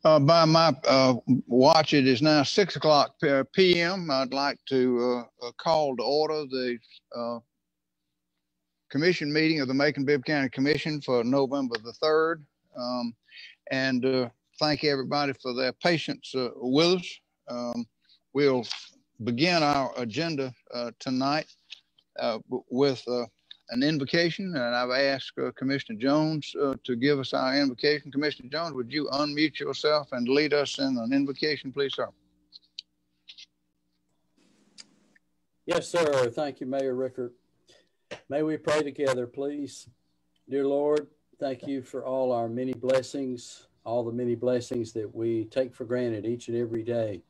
By my watch, it is now 6 o'clock p.m. I'd like to call to order the commission meeting of the Macon-Bibb County Commission for November the 3rd. And thank everybody for their patience with us. We'll begin our agenda tonight with an invocation, and I've asked Commissioner Jones to give us our invocation. Commissioner Jones, would you unmute yourself and lead us in an invocation, please, sir? Yes, sir. Thank you, Mayor Rickert. May we pray together, please. Dear Lord, thank you for all our many blessings, all the many blessings that we take for granted each and every day.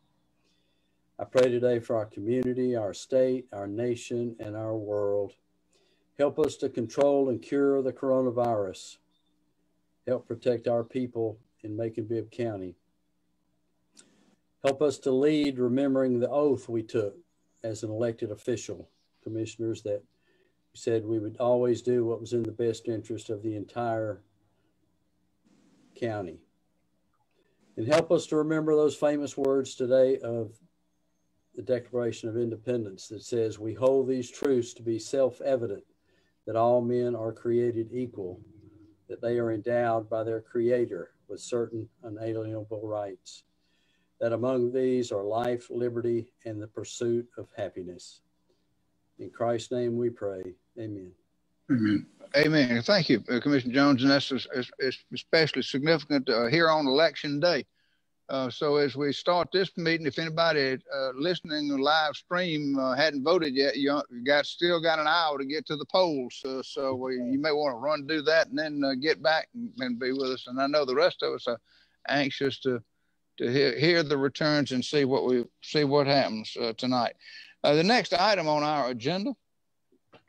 I pray today for our community, our state, our nation, and our world. Help us to control and cure the coronavirus. Help protect our people in Macon-Bibb County. Help us to lead, remembering the oath we took as an elected official, commissioners, that we said we would always do what was in the best interest of the entire county. And help us to remember those famous words today of the Declaration of Independence that says, "We hold these truths to be self-evident, that all men are created equal, that they are endowed by their Creator with certain unalienable rights, that among these are life, liberty, and the pursuit of happiness." In Christ's name we pray. Amen. Amen. Amen. Thank you, Commissioner Jones. And that's especially significant here on Election Day. So as we start this meeting, if anybody listening to live stream hadn't voted yet, you still got an hour to get to the polls. So you may want to run, do that, and then get back and be with us. And I know the rest of us are anxious to hear the returns and see what happens tonight. The next item on our agenda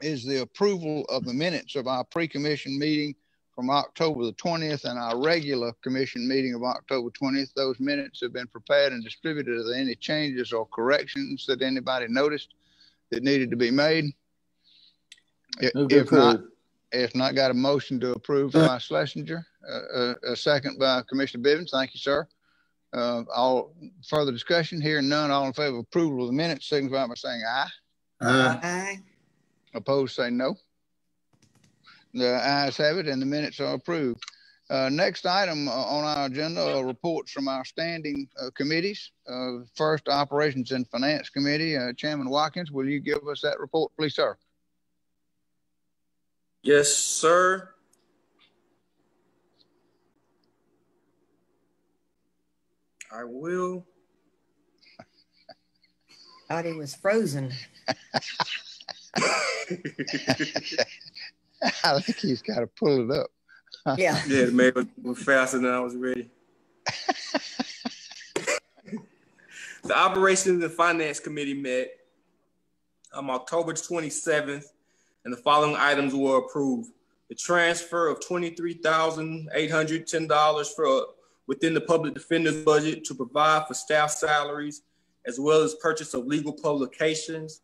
is the approval of the minutes of our pre-commission meeting from October the 20th and our regular commission meeting of October 20th. Those minutes have been prepared and distributed. Are there any changes or corrections that anybody noticed that needed to be made? If not, got a motion to approve by Schlesinger, a second by Commissioner Bivens. Thank you, sir. All further discussion? Hearing none, all in favor of approval of the minutes signify by saying aye. Aye. Opposed, say no. The ayes have it, and the minutes are approved. Next item on our agenda are reports from our standing committees. First, Operations and Finance Committee. Chairman Watkins, will you give us that report, please, sir? Yes, sir. I will. Thought he was frozen. I think he's got to pull it up. Yeah. Yeah, maybe it was faster than I was ready. The Operations and Finance Committee met on October 27th, and the following items were approved. The transfer of $23,810 for within the public defender's budget to provide for staff salaries, as well as purchase of legal publications.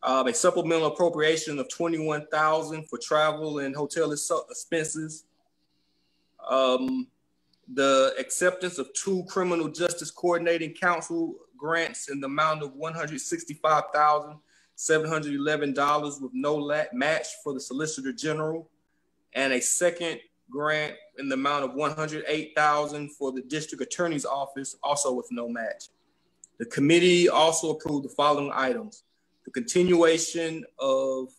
A supplemental appropriation of $21,000 for travel and hotel expenses. The acceptance of 2 criminal justice coordinating council grants in the amount of $165,711 with no match for the Solicitor General, and a second grant in the amount of $108,000 for the District Attorney's Office, also with no match. The committee also approved the following items: the continuation of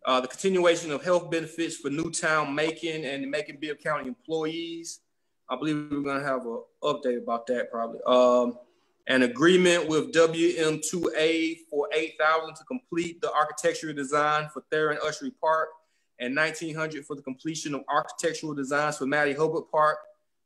health benefits for Newtown, Macon, and the Macon-Bibb County employees. I believe we're going to have an update about that probably. An agreement with WM2A for $8,000 to complete the architectural design for Thayer and Ushery Park, and $1,900 for the completion of architectural designs for Mattie Hobart Park,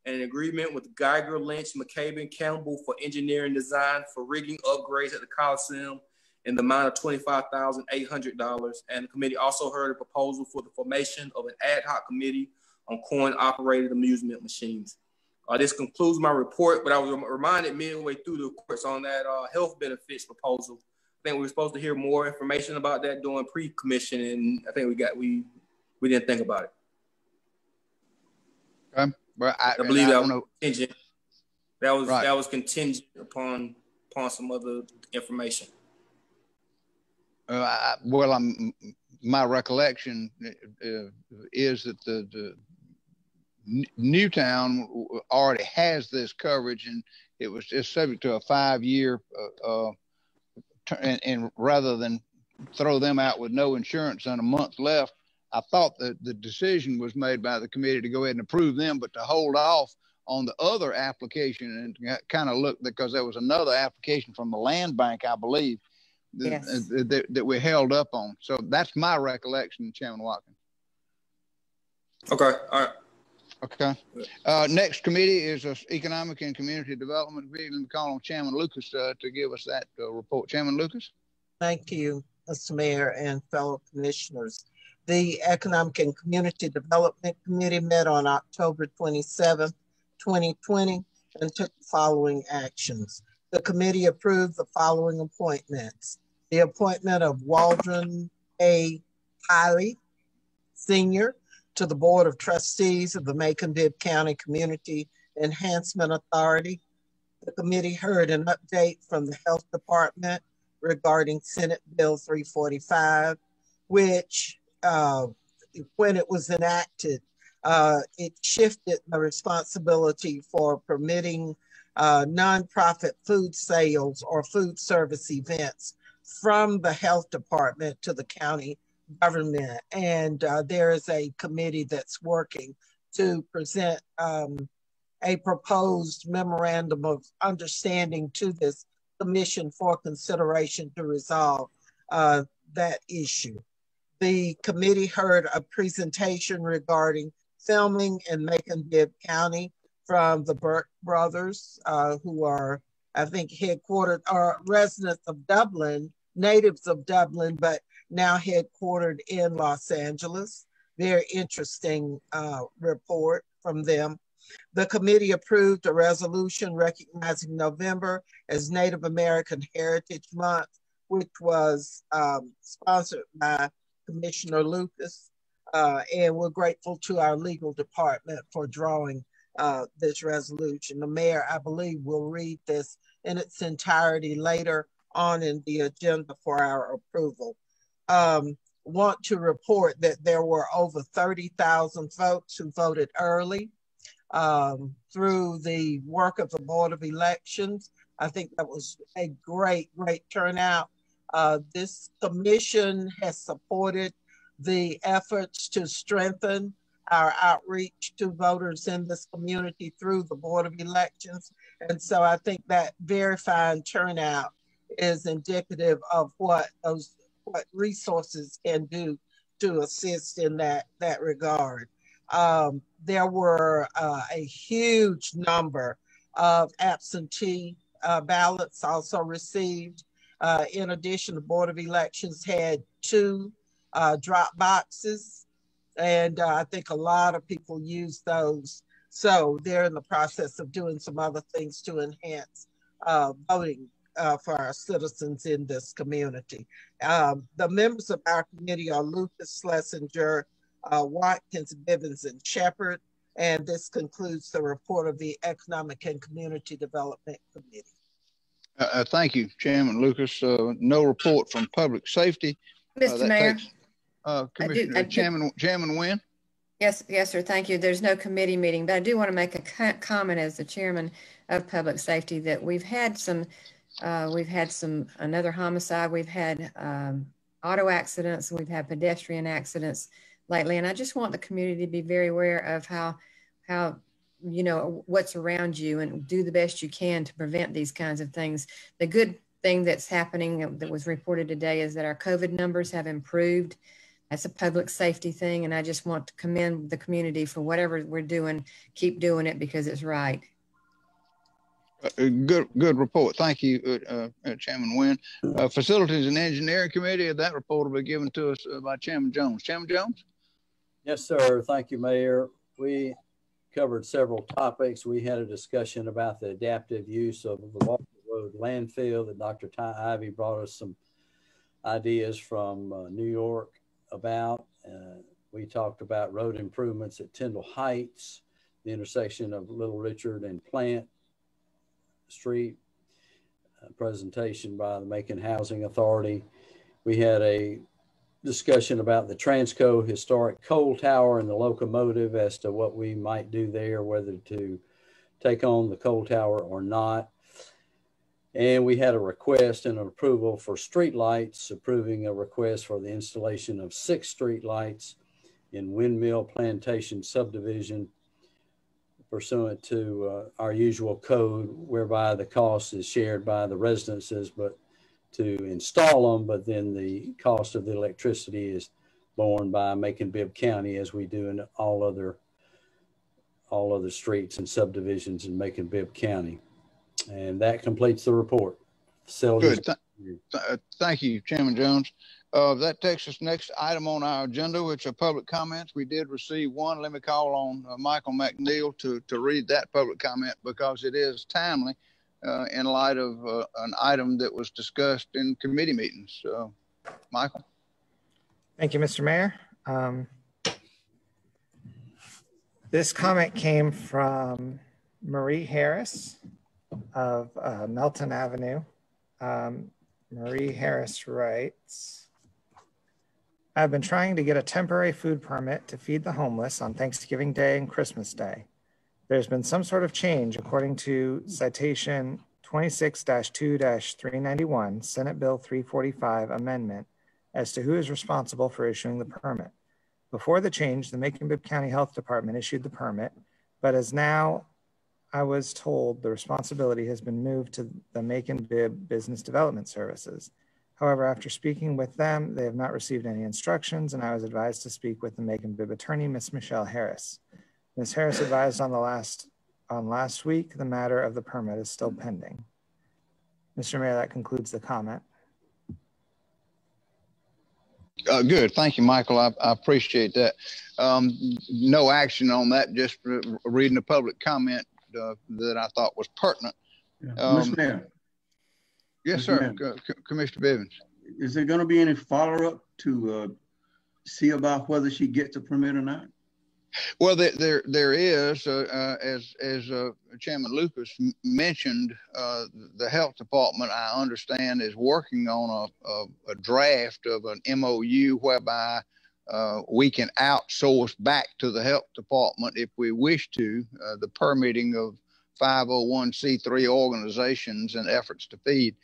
and an agreement with Geiger, Lynch, McCabe, and Campbell for engineering design for rigging upgrades at the Coliseum in the amount of $25,800. And the committee also heard a proposal for the formation of an ad hoc committee on coin-operated amusement machines. This concludes my report, but I was reminded midway through the reports on that health benefits proposal. I think we were supposed to hear more information about that during pre-commission, and I think we didn't think about it. Okay. But I and believe I that don't was know. contingent. Right. That was contingent upon some other information. My recollection is that the Newtown already has this coverage, and it was just subject to a 5-year, and rather than throw them out with no insurance and a month left, I thought that the decision was made by the committee to go ahead and approve them, but to hold off on the other application and kind of look, because there was another application from the land bank, I believe, Yes. that we held up on. So that's my recollection, Chairman Watkins. Okay, all right. Okay. Next committee is Economic and Community Development. We're going to call on Chairman Lucas to give us that report. Chairman Lucas. Thank you, Mr. Mayor and fellow commissioners. The Economic and Community Development Committee met on October 27, 2020, and took the following actions. The committee approved the following appointments. The appointment of Waldron A. Kiley, Sr., to the Board of Trustees of the Macon-Bibb County Community Enhancement Authority. The committee heard an update from the Health Department regarding Senate Bill 345, which when it was enacted, it shifted the responsibility for permitting nonprofit food sales or food service events from the Health Department to the county government. And there is a committee that's working to present a proposed memorandum of understanding to this commission for consideration to resolve that issue. The committee heard a presentation regarding filming in Macon-Bibb County from the Burke brothers, who are, I think, headquartered, or residents of Dublin, natives of Dublin, but now headquartered in Los Angeles. Very interesting report from them. The committee approved a resolution recognizing November as Native American Heritage Month, which was sponsored by Commissioner Lucas. And we're grateful to our legal department for drawing this resolution. The mayor, I believe, will read this in its entirety later on in the agenda for our approval. Want to report that there were over 30,000 folks who voted early through the work of the Board of Elections. I think that was a great turnout. This commission has supported the efforts to strengthen our outreach to voters in this community through the Board of Elections. And so I think that very fine turnout is indicative of what resources can do to assist in that regard. There were a huge number of absentee ballots also received. In addition, the Board of Elections had 2 drop boxes, and I think a lot of people used those. So they're in the process of doing some other things to enhance voting for our citizens in this community. The members of our committee are Lucas, Schlesinger, Watkins, Bivens, and Shepard. And this concludes the report of the Economic and Community Development Committee. Thank you, Chairman Lucas. No report from Public Safety. Mr. Mayor. Commissioner, Chairman Wynn. Yes, sir. Thank you. There's no committee meeting, but I do want to make a comment as the chairman of Public Safety that we've had another homicide. We've had auto accidents. We've had pedestrian accidents lately. And I just want the community to be very aware of how you know, what's around you and do the best you can to prevent these kinds of things. The good thing that's happening that was reported today is that our COVID numbers have improved. That's a public safety thing. And I just want to commend the community for whatever we're doing. Keep doing it because it's right. Good report. Thank you, Chairman Wynn. Facilities and Engineering Committee, that report will be given to us by Chairman Jones. Chairman Jones? Yes, sir. Thank you, Mayor. We covered several topics. We had a discussion about the adaptive use of the Walker Road landfill that Dr. Ty Ivy brought us some ideas from New York about. We talked about road improvements at Tyndall Heights, the intersection of Little Richard and Plant Street, presentation by the Macon Housing Authority. We had a discussion about the Transco historic coal tower and the locomotive as to what we might do there, whether to take on the coal tower or not. And we had a request and an approval for street lights, approving a request for the installation of 6 street lights in Windmill Plantation subdivision, pursuant to our usual code, whereby the cost is shared by the residences, but to install them, but then the cost of the electricity is borne by Macon-Bibb County, as we do in all other streets and subdivisions in Macon-Bibb County. And that completes the report. Good. Thank you, Chairman Jones. That takes us next item on our agenda, which are public comments. We did receive one. Let me call on Michael McNeil to read that public comment, because it is timely in light of an item that was discussed in committee meetings. Michael. Thank you, Mr. Mayor. This comment came from Marie Harris of Melton Avenue. Marie Harris writes, I've been trying to get a temporary food permit to feed the homeless on Thanksgiving Day and Christmas Day. There's been some sort of change according to citation 26-2-391, Senate Bill 345 amendment, as to who is responsible for issuing the permit. Before the change, the Macon-Bibb County Health Department issued the permit, but as now I was told the responsibility has been moved to the Macon-Bibb Business Development Services. However, after speaking with them, they have not received any instructions, and I was advised to speak with the Macon-Bibb attorney, Ms. Michelle Harris. Ms. Harris advised on last week the matter of the permit is still pending. Mr. Mayor, that concludes the comment. Good. Thank you, Michael. I appreciate that. No action on that, just reading the public comment that I thought was pertinent. Mr. Mayor. Yes, sir. Commissioner Bivens. Is there going to be any follow-up to see about whether she gets a permit or not? Well, there is, as Chairman Lucas mentioned, the health department, I understand, is working on a draft of an MOU whereby we can outsource back to the health department, if we wish to, the permitting of 501c3 organizations and efforts to feed.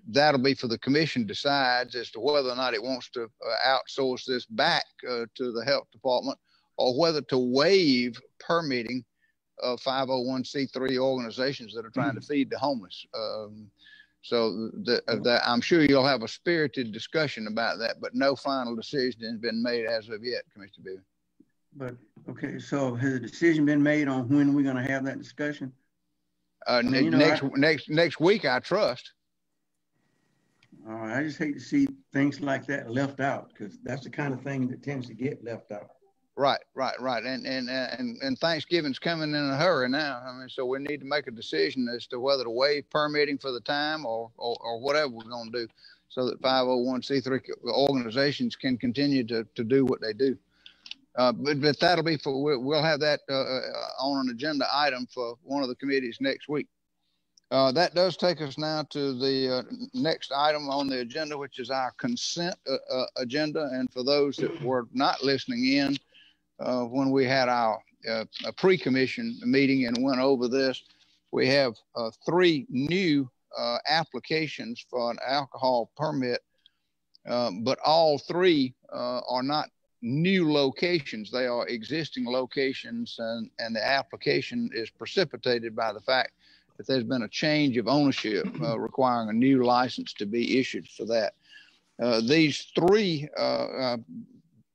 That'll be for the commission decides as to whether or not it wants to outsource this back to the health department, or whether to waive permitting of 501c3 organizations that are trying to feed the homeless. So I'm sure you'll have a spirited discussion about that, but no final decision has been made as of yet, Commissioner Bibb. But okay, so has a decision been made on when we're going to have that discussion? Next week, I trust. I just hate to see things like that left out, because that's the kind of thing that tends to get left out. Right. And Thanksgiving's coming in a hurry now. I mean, so we need to make a decision as to whether to waive permitting for the time or whatever we're going to do, so that 501c3 organizations can continue to do what they do. But that'll be we'll have that on an agenda item for one of the committees next week. That does take us now to the next item on the agenda, which is our consent agenda. And for those that were not listening in when we had our pre-commission meeting and went over this, we have 3 new applications for an alcohol permit, but all 3 are not new locations. They are existing locations, and the application is precipitated by the fact that there's been a change of ownership requiring a new license to be issued for that. These 3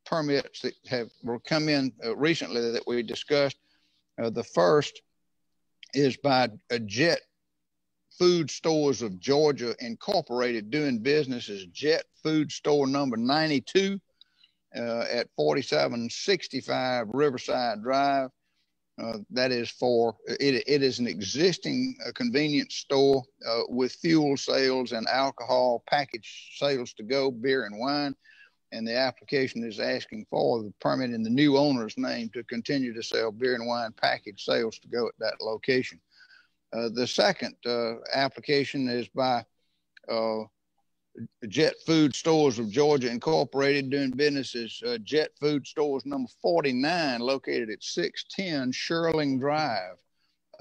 permits that have come in recently that we discussed, the first is by Jet Food Stores of Georgia Incorporated, doing business as Jet Food Store number 92 at 4765 Riverside Drive. That is it is an existing convenience store with fuel sales and alcohol package sales to go, beer and wine. and the application is asking for the permit in the new owner's name to continue to sell beer and wine package sales to go at that location. The second application is by Jet Food Stores of Georgia Incorporated, doing business as Jet Food Stores number 49, located at 610 Shirling Drive.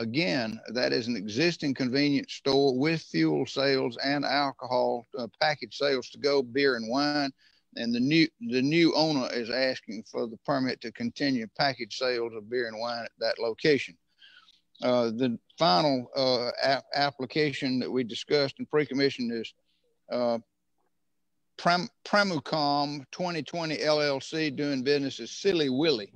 Again, that is an existing convenience store with fuel sales and alcohol package sales to go, beer and wine. And the new owner is asking for the permit to continue package sales of beer and wine at that location. The final application that we discussed in pre-commission is Premucom 2020 LLC, doing business as Silly Willy,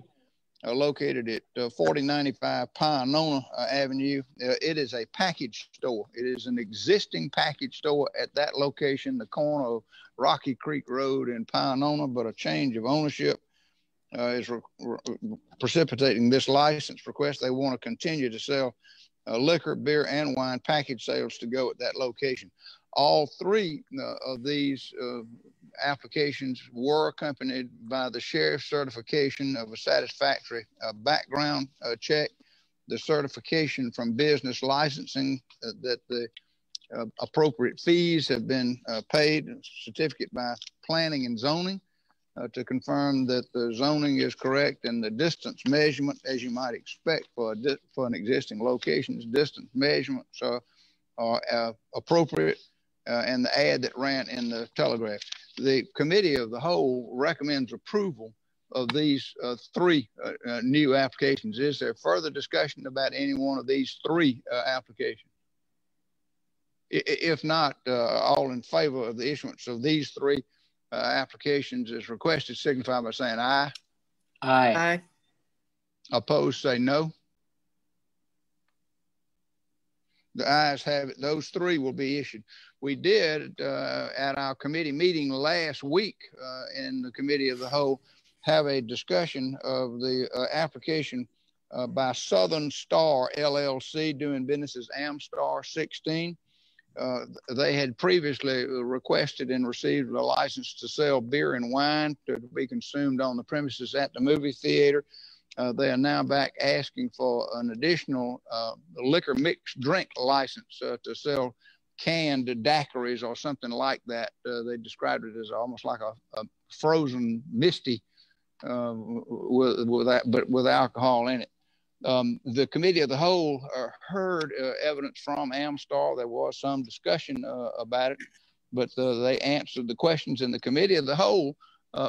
located at 4095 Pionona Avenue. It is a package store. It is an existing package store at that location, the corner of Rocky Creek Road and Pionona, but a change of ownership is precipitating this license request. They want to continue to sell liquor, beer, and wine package sales to go at that location. All three of these applications were accompanied by the sheriff's certification of a satisfactory background check, the certification from business licensing that the appropriate fees have been paid, certificate by planning and zoning to confirm that the zoning is correct, and the distance measurement, as you might expect for an existing location's distance measurements are appropriate, and the ad that ran in the Telegraph. The Committee of the Whole recommends approval of these three new applications. Is there further discussion about any one of these three applications? If not, all in favor of the issuance of these three applications as requested signify by saying aye. Aye. Aye. Opposed, say no. The ayes have it. Those three will be issued. We did, at our committee meeting last week in the Committee of the Whole, have a discussion of the application by Southern Star LLC, doing business as Amstar 16. They had previously requested and received a license to sell beer and wine to be consumed on the premises at the movie theater. They are now back asking for an additional liquor mixed drink license to sell canned daiquiris or something like that. They described it as almost like a frozen misty with alcohol in it. The Committee of the Whole heard evidence from Amstar. There was some discussion about it, but they answered the questions, and the Committee of the Whole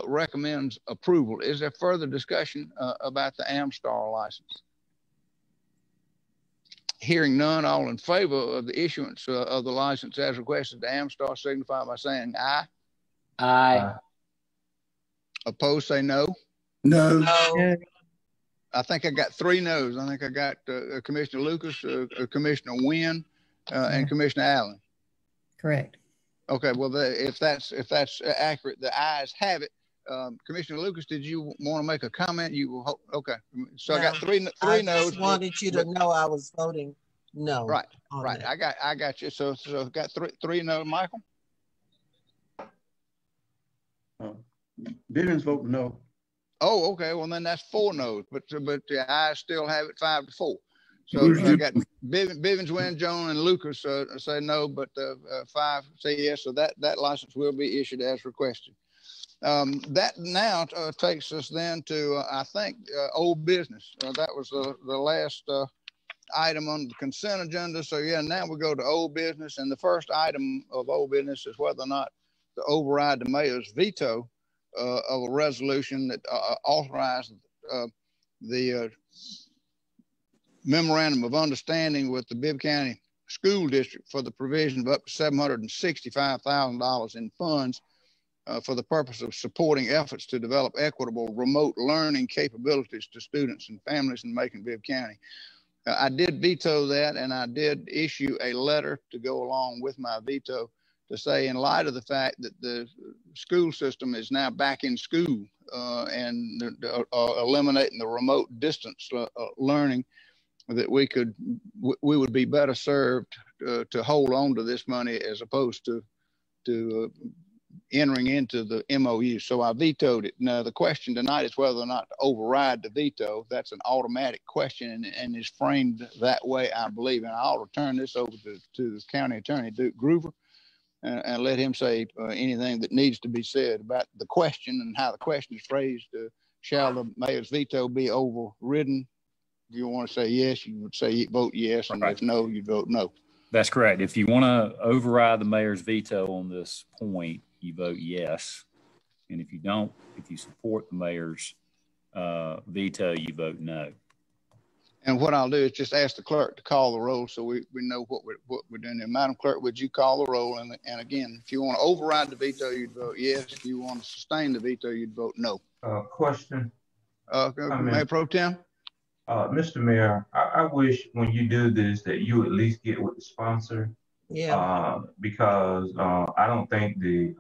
recommends approval. Is there further discussion about the Amstar license? Hearing none, all in favor of the issuance of the license as requested to Amstar signify by saying aye. Aye. Opposed, say no. No. No. I think I got 3 no's. I think I got Commissioner Lucas, Commissioner Wynn, and Commissioner Allen. Correct. Okay, well, if that's accurate, the ayes have it. Commissioner Lucas, did you want to make a comment? Okay. So no, I got three no's. I just wanted you to know I was voting no. Right. That. I got you. So got three no. Michael. Bivens vote no. Oh, okay. Well, then that's 4 no's, but the ayes still have it 5-4. So I got Bivens, Wynn, Joan, and Lucas say no, but 5 say yes. So that license will be issued as requested. That now takes us then to I think old business. That was the last item on the consent agenda. So yeah, now we go to old business, and the first item of old business is whether or not to override the mayor's veto of a resolution that authorized the memorandum of understanding with the Bibb County School District for the provision of up to $765,000 in funds for the purpose of supporting efforts to develop equitable remote learning capabilities to students and families in Macon-Bibb County. I did veto that, and I did issue a letter to go along with my veto to say, in light of the fact that the school system is now back in school and eliminating the remote distance learning, that we would be better served to hold on to this money as opposed to entering into the MOU. So I vetoed it. Now, the question tonight is whether or not to override the veto. That's an automatic question and is framed that way, I believe. And I'll return this over to the county attorney, Duke Groover, and let him say anything that needs to be said about the question and how the question is phrased. Shall the mayor's veto be overridden? If you want to say yes, you would say vote yes, and if no, you vote no. That's correct. If you want to override the mayor's veto on this point, you vote yes. And if you don't, if you support the mayor's veto, you vote no. And what I'll do is just ask the clerk to call the roll so we know what we're doing there. Madam Clerk, would you call the roll? And again, if you want to override the veto, you'd vote yes. If you want to sustain the veto, you'd vote no. Question. Mayor Pro Tem? Mr. Mayor, I wish when you do this that you at least get with the sponsor. Yeah. Because I don't think the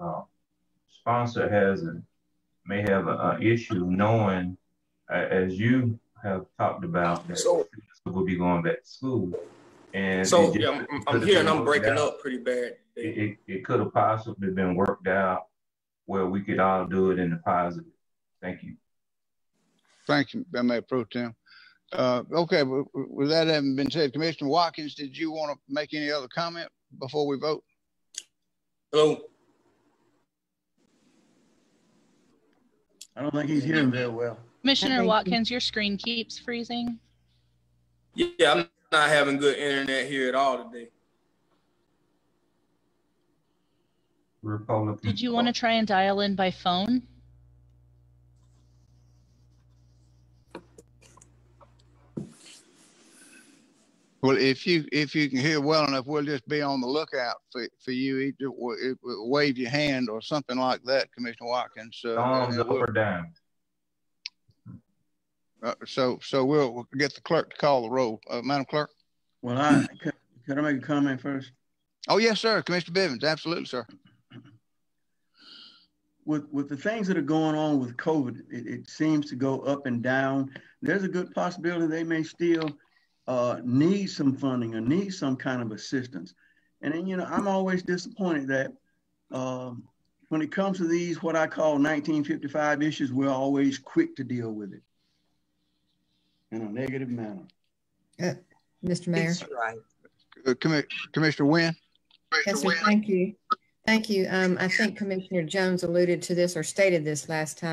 sponsor may have an issue knowing, as you have talked about, that we'll be going back to school. And so I'm hearing I'm breaking up pretty bad. It could have possibly been worked out where we could all do it in the positive. Thank you. Thank you, Mayor Pro Tem. Okay, with that having been said, Commissioner Watkins, did you want to make any other comment before we vote? Hello. I don't think he's hearing very well. Commissioner Watkins, your screen keeps freezing. Yeah, I'm not having good internet here at all today. Republican. Did you want to try and dial in by phone? Well, if you can hear well enough, we'll just be on the lookout for you. Wave your hand or something like that, Commissioner Watkins. Up or down. So we'll get the clerk to call the roll. Madam Clerk. Well, could I make a comment first? Oh yes, sir, Commissioner Bivens, absolutely, sir. With the things that are going on with COVID, it seems to go up and down. There's a good possibility they may still need some funding or need some kind of assistance. And then, I'm always disappointed that when it comes to these, what I call 1955 issues, we're always quick to deal with it in a negative manner. Mr. Mayor. That's right. Commissioner Wynn. Yes, sir, thank you. Thank you. I think Commissioner Jones alluded to this or stated this last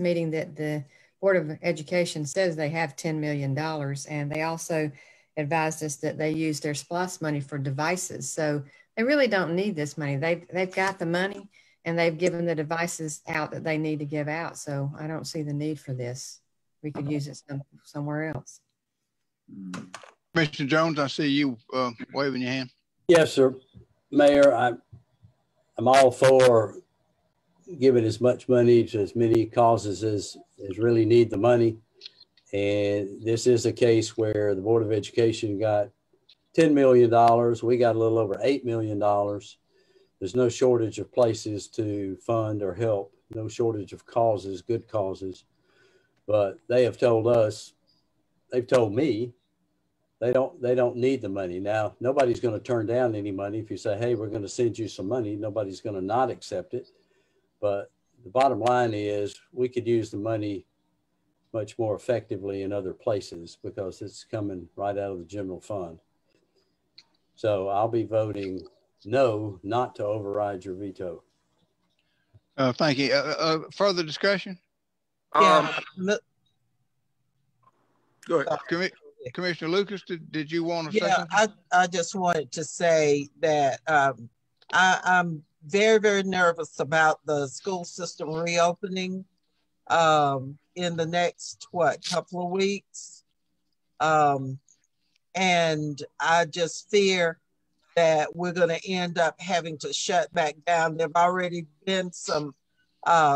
meeting that the Board of Education says they have $10 million, and they also advised us that they use their SPLOST money for devices. So they really don't need this money. They've got the money, and they've given the devices out that they need to give out. So I don't see the need for this. We could use it somewhere else. Commissioner Jones, I see you waving your hand. Yes, sir. Mayor, I'm all for giving as much money to as many causes as really need the money. And this is a case where the Board of Education got $10 million. We got a little over $8 million. There's no shortage of places to fund or help, no shortage of causes, good causes. But they have told us, they've told me, they don't need the money. Now, nobody's going to turn down any money. If you say, hey, we're going to send you some money, nobody's going to not accept it. But the bottom line is we could use the money much more effectively in other places because it's coming right out of the general fund. So I'll be voting no, not to override your veto. Thank you. Further discussion? Yeah. Go ahead. Commissioner Lucas, did you want to say something? I just wanted to say that I'm very, very nervous about the school system reopening in the next, couple of weeks. And I just fear that we're going to end up having to shut back down. There've already been some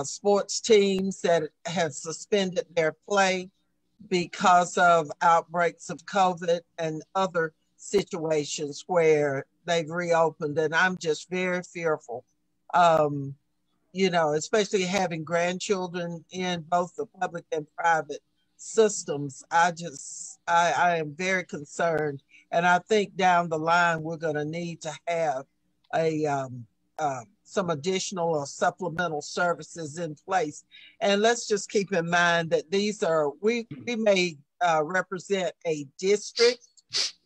sports teams that have suspended their play because of outbreaks of COVID and other situations where they've reopened. And I'm just very fearful, especially having grandchildren in both the public and private systems. I am very concerned. And I think down the line, we're going to need to have a some additional or supplemental services in place. And let's just keep in mind that these are, we may represent a district.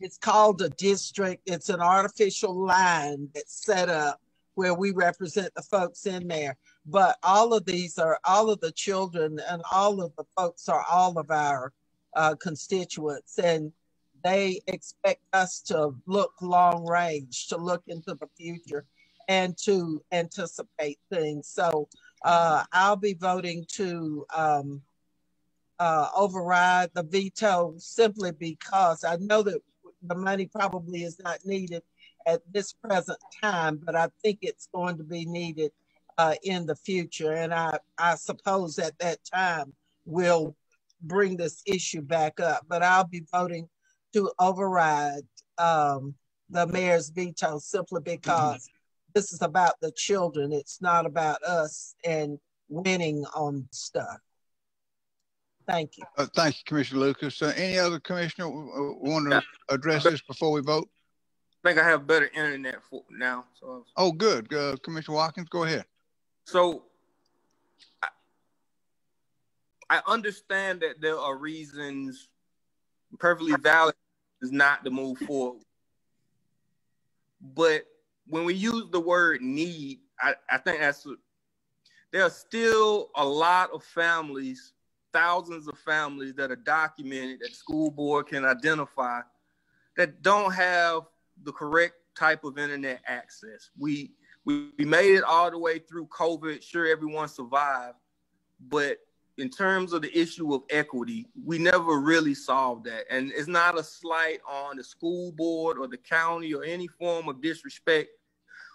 It's called a district. It's an artificial line that's set up where we represent the folks in there. But all of these are, all of the children and all of the folks are all of our constituents. And they expect us to look long range, to look into the future and to anticipate things. So I'll be voting to override the veto simply because I know that the money probably is not needed at this present time, but I think it's going to be needed in the future. And I suppose at that time we'll bring this issue back up, but I'll be voting to override the mayor's veto simply because this is about the children. It's not about us and winning on stuff. Thank you. Thank you, Commissioner Lucas. Any other commissioner want to address this before we vote? I think I have better internet for now. So. Oh, good. Commissioner Watkins, go ahead. So I understand that there are reasons perfectly valid is not to move forward. But when we use the word need, I think there are still a lot of families, thousands of families that are documented that school board can identify that don't have the correct type of internet access. We made it all the way through COVID. Sure, everyone survived, but in terms of the issue of equity, we never really solved that. And it's not a slight on the school board or the county or any form of disrespect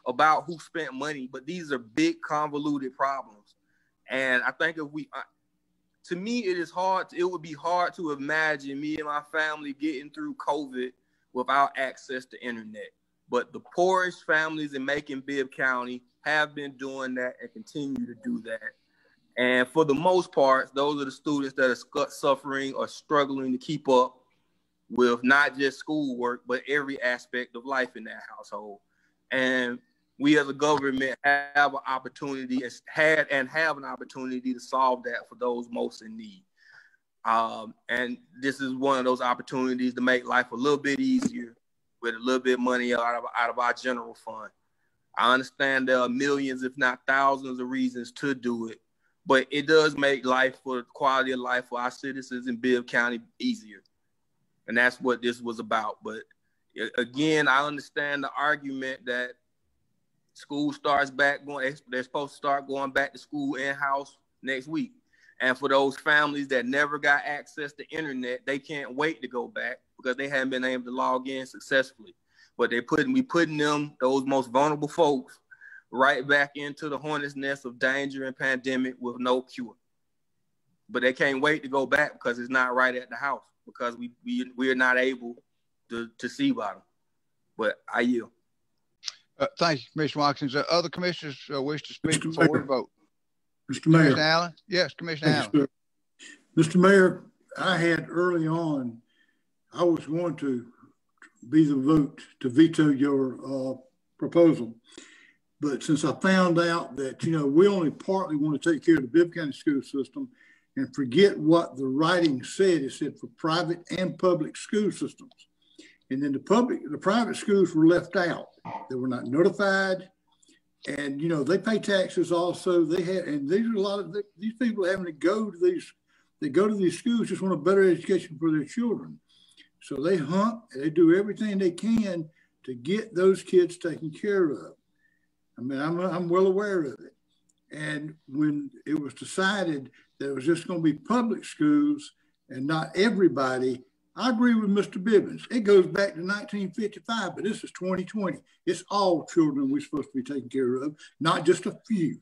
about who spent money, but these are big convoluted problems. And I think if we, to me, it would be hard to imagine me and my family getting through COVID without access to internet. But the poorest families in Macon-Bibb County have been doing that and continue to do that. And for the most part, those are the students that are suffering or struggling to keep up with not just schoolwork, but every aspect of life in that household. And we as a government have an opportunity, have an opportunity to solve that for those most in need. And this is one of those opportunities to make life a little bit easier with a little bit of money out of our general fund. I understand there are millions, if not thousands of reasons to do it, but it does make life, for the quality of life for our citizens in Bibb County, easier. And that's what this was about. But again, I understand the argument that school starts back going, they're supposed to start going back to school in-house next week. And for those families that never got access to internet, they can't wait to go back because they haven't been able to log in successfully. But we putting them, those most vulnerable folks, right back into the hornet's nest of danger and pandemic with no cure. But they can't wait to go back because it's not right at the house, because we are not able to see about them. But I yield. Thank you, Commissioner Watkins. Other commissioners wish to speak before we vote. Mr. Mayor. Commissioner Allen? Yes, Commissioner Allen. You, Mr. Mayor, I had early on, I was going to be the vote to veto your proposal. But since I found out that, we only partly want to take care of the Bibb County school system and forget what the writing said, it said for private and public school systems. And then the private schools were left out. They were not notified. And, they pay taxes also. And these are a lot of these people having to go to these schools, just want a better education for their children. So they hunt, they do everything they can to get those kids taken care of. I mean, I'm well aware of it. And when it was decided that it was just going to be public schools and not everybody, I agree with Mr. Bibbins. It goes back to 1955, but this is 2020. It's all children we're supposed to be taking care of, not just a few.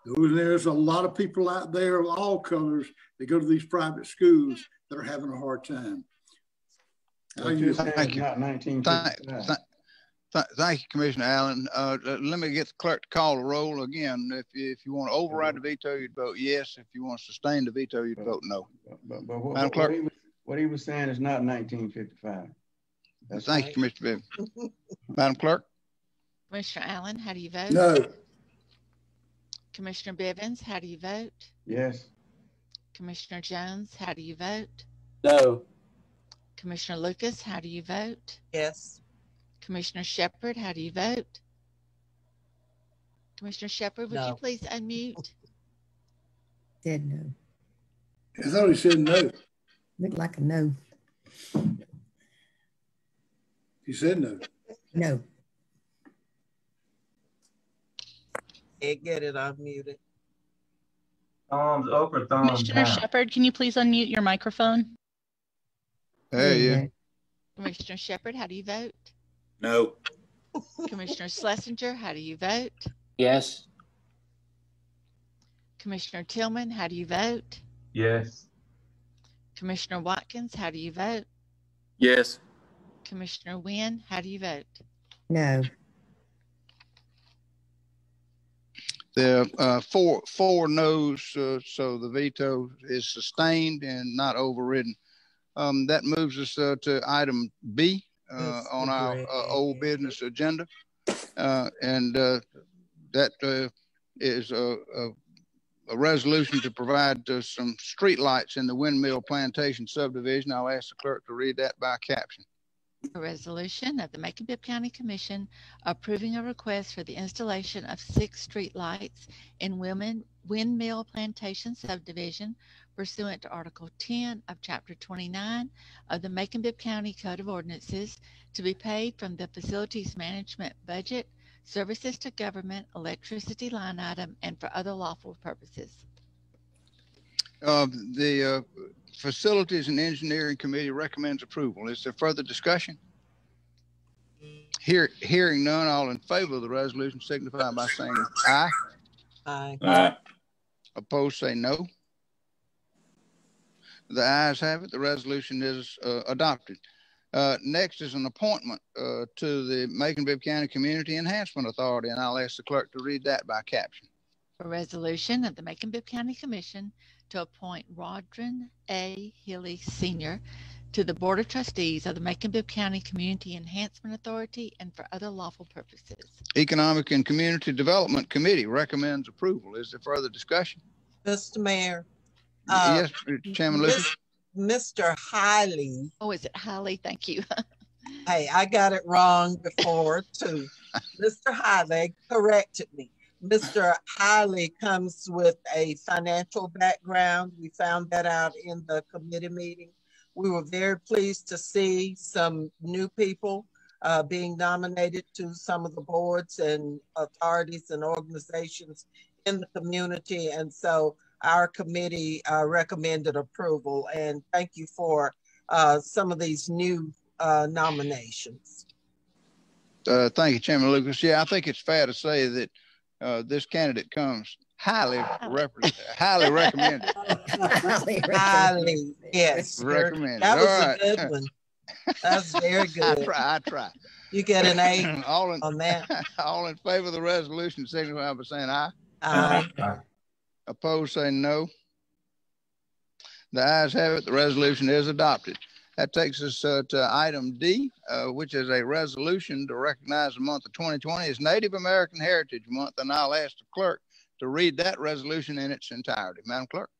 There's a lot of people out there of all colors that go to these private schools that are having a hard time. Thank you. Thank you, Commissioner Allen. Let me get the clerk to call the roll again. If you want to override the veto, you'd vote yes. If you want to sustain the veto, you'd vote no. Madam Clerk? What he was saying is not 1955. Thank you, Mr. Bibb. Madam Clerk? Commissioner Allen, how do you vote? No. Commissioner Bivens, how do you vote? Yes. Commissioner Jones, how do you vote? No. Commissioner Lucas, how do you vote? Yes. Commissioner Shepard, how do you vote? Commissioner Shepard, would you please unmute? Said no. I thought he said no. Looked like a no. He said no. No. Can't get it unmuted. Thumbs up or thumbs Commissioner down? Shepard, can you please unmute your microphone? Hey, yeah. Commissioner Shepard, how do you vote? No. Commissioner Schlesinger, how do you vote? Yes. Commissioner Tillman, how do you vote? Yes. Commissioner Watkins, how do you vote? Yes. Commissioner Wynn, how do you vote? No. There are four no's, so the veto is sustained and not overridden. That moves us to item B on our old business agenda. And that is a resolution to provide some street lights in the Windmill Plantation subdivision. I'll ask the clerk to read that by caption. A resolution of the Macon-Bibb County Commission approving a request for the installation of 6 street lights in Windmill Plantation subdivision pursuant to Article 10 of Chapter 29 of the Macon-Bibb County Code of Ordinances to be paid from the Facilities Management Budget, Services to Government, Electricity line item, and for other lawful purposes. The Facilities and Engineering Committee recommends approval. Is there further discussion? Hearing none, all in favor of the resolution signify by saying aye. Aye. Aye. Opposed, say no. The ayes have it. The resolution is adopted. Next is an appointment to the Macon-Bibb County Community Enhancement Authority, and I'll ask the clerk to read that by caption. A resolution of the Macon-Bibb County Commission to appoint Rodron A. Healy Sr. to the Board of Trustees of the Macon-Bibb County Community Enhancement Authority and for other lawful purposes. Economic and Community Development Committee recommends approval. Is there further discussion? Mr. Mayor. Yes, Chairman Lucas. Mr. Hiley. Oh, is it Hiley? Thank you. Hey, I got it wrong before too. Mr. Hiley corrected me. Mr. Hiley comes with a financial background. We found that out in the committee meeting. We were very pleased to see some new people being nominated to some of the boards and authorities and organizations in the community. And so our committee recommended approval, and thank you for some of these new nominations. Thank you, Chairman Lucas. Yeah, I think it's fair to say that this candidate comes highly recommended. Highly, yes. Recommended. That was All right. a good one. That's very good. I try. You get an A on that. All in favor of the resolution signify by saying aye. Aye. Opposed, say no. The ayes have it. The resolution is adopted. That takes us to item D, which is a resolution to recognize the month of 2020 as Native American Heritage Month. And I'll ask the clerk to read that resolution in its entirety. Madam Clerk.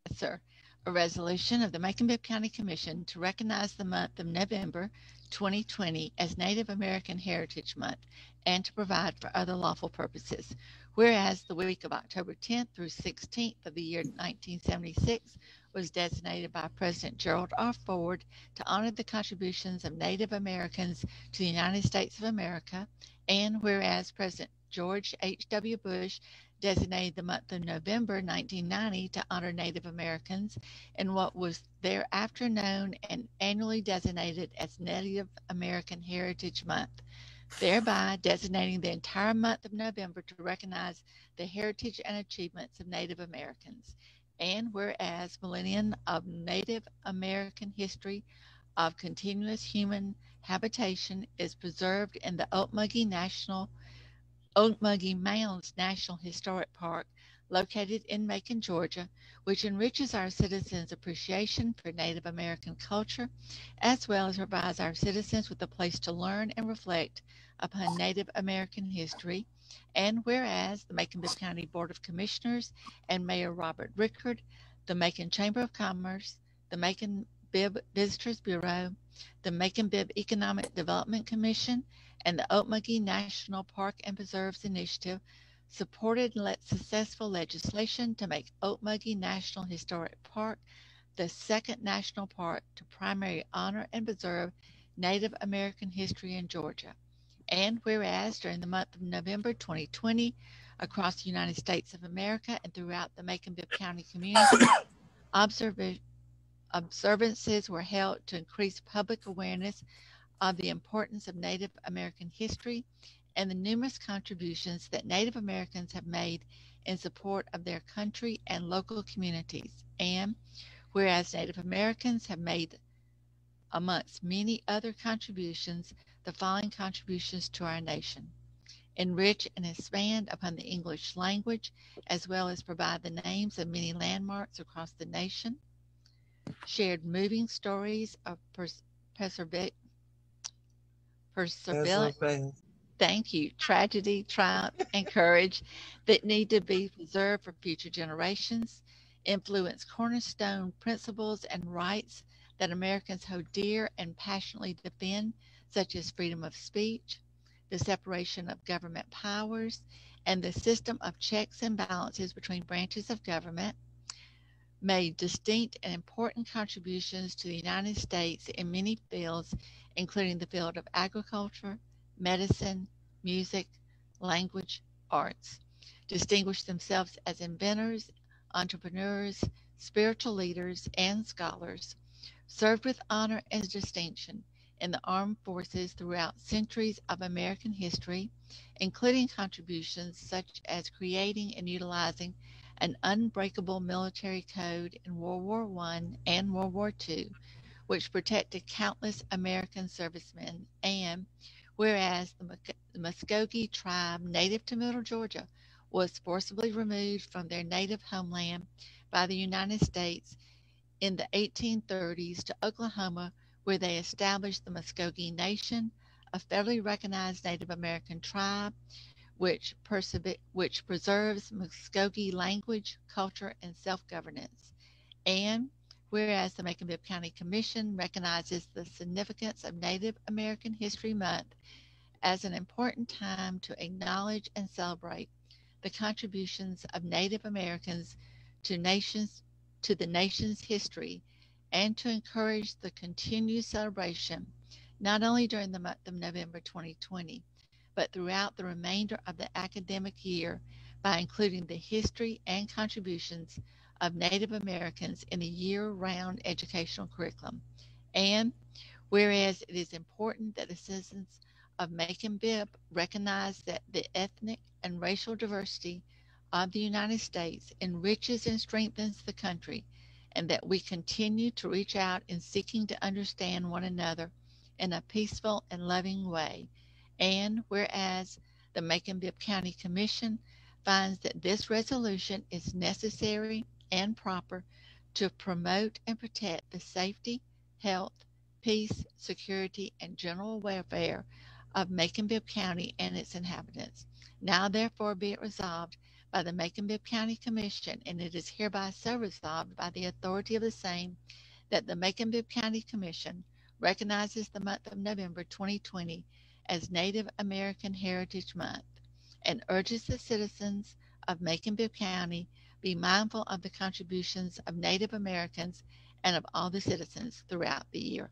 Yes, sir. A resolution of the Macon-Bibb County Commission to recognize the month of November 2020 as Native American Heritage Month and to provide for other lawful purposes. Whereas the week of October 10th through 16th of the year 1976 was designated by President Gerald R. Ford to honor the contributions of Native Americans to the United States of America, and whereas President George H.W. Bush designated the month of November 1990 to honor Native Americans in what was thereafter known and annually designated as Native American Heritage Month, thereby designating the entire month of November to recognize the heritage and achievements of Native Americans. And whereas millennium of Native American history of continuous human habitation is preserved in the Ocmulgee Mounds National Historic Park located in Macon, Georgia, which enriches our citizens' appreciation for Native American culture, as well as provides our citizens with a place to learn and reflect upon Native American history. And whereas the Macon-Bibb County Board of Commissioners and Mayor Robert Rickard, the Macon Chamber of Commerce, the Macon-Bibb Visitors Bureau, the Macon-Bibb Economic Development Commission, and the Okmulgee National Park and Preserves Initiative supported successful legislation to make Okmulgee National Historic Park the second national park to primarily honor and preserve Native American history in Georgia. And whereas during the month of November 2020, across the United States of America and throughout the Macon-Bibb County community, observances were held to increase public awareness of the importance of Native American history and the numerous contributions that Native Americans have made in support of their country and local communities. And whereas Native Americans have made, amongst many other contributions, the following contributions to our nation: enrich and expand upon the English language, as well as provide the names of many landmarks across the nation, shared moving stories of perseverance, thank you, tragedy, triumph, and courage that need to be preserved for future generations, influence cornerstone principles and rights that Americans hold dear and passionately defend, such as freedom of speech, the separation of government powers, and the system of checks and balances between branches of government, made distinct and important contributions to the United States in many fields, including the field of agriculture, medicine, music, language, arts, distinguished themselves as inventors, entrepreneurs, spiritual leaders, and scholars, served with honor and distinction in the armed forces throughout centuries of American history, including contributions such as creating and utilizing an unbreakable military code in World War I and World War II, which protected countless American servicemen. And whereas the Muskogee tribe native to Middle Georgia was forcibly removed from their native homeland by the United States in the 1830s to Oklahoma, where they established the Muskogee Nation, a federally recognized Native American tribe which preserves Muskogee language, culture, and self-governance. And whereas the Macon-Bibb County Commission recognizes the significance of Native American History Month as an important time to acknowledge and celebrate the contributions of Native Americans to the nation's history, and to encourage the continued celebration, not only during the month of November 2020, but throughout the remainder of the academic year by including the history and contributions of Native Americans in the year-round educational curriculum. And whereas it is important that the citizens of Macon-Bibb recognize that the ethnic and racial diversity of the United States enriches and strengthens the country, and that we continue to reach out in seeking to understand one another in a peaceful and loving way. And whereas the Macon-Bibb County Commission finds that this resolution is necessary and proper to promote and protect the safety, health, peace, security, and general welfare of Macon-Bibb County and its inhabitants. Now therefore be it resolved by the Macon-Bibb County Commission, and it is hereby so resolved by the authority of the same, that the Macon-Bibb County Commission recognizes the month of November 2020 as Native American Heritage Month, and urges the citizens of Macon-Bibb County be mindful of the contributions of Native Americans and of all the citizens throughout the year.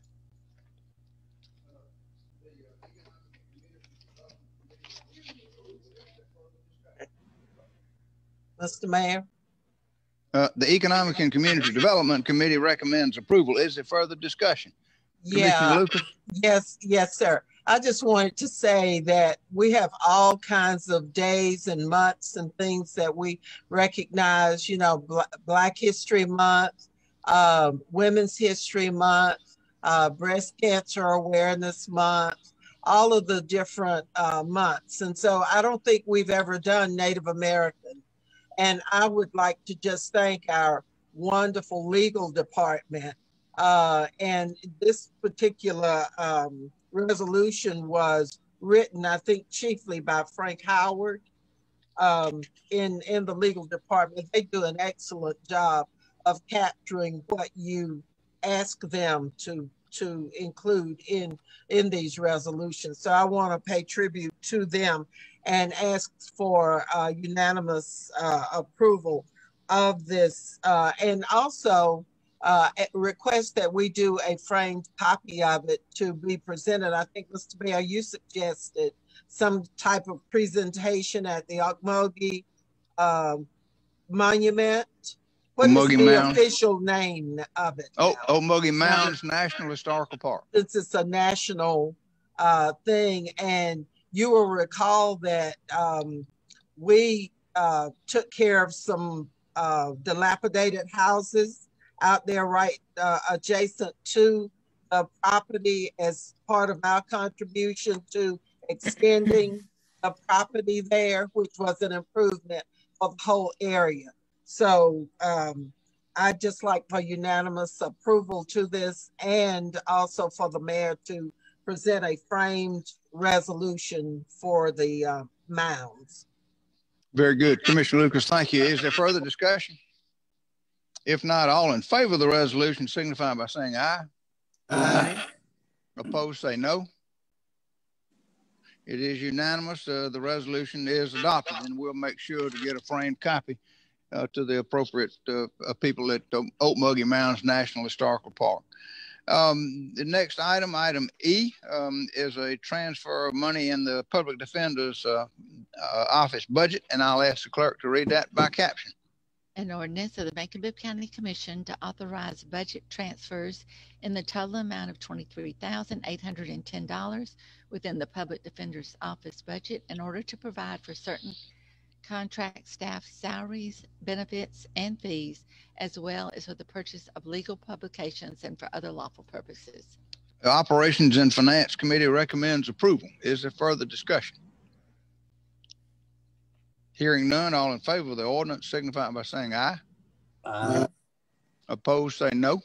Mr. Mayor? The Economic and Community Development Committee recommends approval. Is there further discussion? Yeah. Lucas? Yes, sir. I just wanted to say that we have all kinds of days and months and things that we recognize, you know, Black History Month, Women's History Month, Breast Cancer Awareness Month, all of the different months. And so I don't think we've ever done Native American. And I would like to just thank our wonderful legal department. And this particular resolution was written, I think, chiefly by Frank Howard in the legal department. They do an excellent job of capturing what you ask them to include in these resolutions. So I want to pay tribute to them and ask for unanimous approval of this, and also request that we do a framed copy of it to be presented. I think, Mr. Mayor, you suggested some type of presentation at the Ocmulgee Monument. What is the official name of it? Ocmulgee Mounds National Historical Park. Since it's a national thing, and you will recall that we took care of some dilapidated houses out there right adjacent to the property as part of our contribution to extending the property there, which was an improvement of the whole area. So I'd just like for unanimous approval to this, and also for the mayor to present a framed resolution for the mounds. Very good. Commissioner Lucas, thank you. Is there further discussion? If not, all in favor of the resolution signify by saying aye. Aye. Opposed, say no. It is unanimous. The resolution is adopted, and we'll make sure to get a framed copy to the appropriate people at Ocmulgee Mounds National Historical Park. The next item, item E, is a transfer of money in the Public Defender's office budget, and I'll ask the clerk to read that by caption. An ordinance of the Macon-Bibb County Commission to authorize budget transfers in the total amount of $23,810 within the Public Defender's Office budget in order to provide for certain contract staff salaries, benefits, and fees, as well as for the purchase of legal publications and for other lawful purposes. The Operations and Finance Committee recommends approval. Is there further discussion? Hearing none, all in favor of the ordinance signify by saying aye. Aye. Opposed, say no.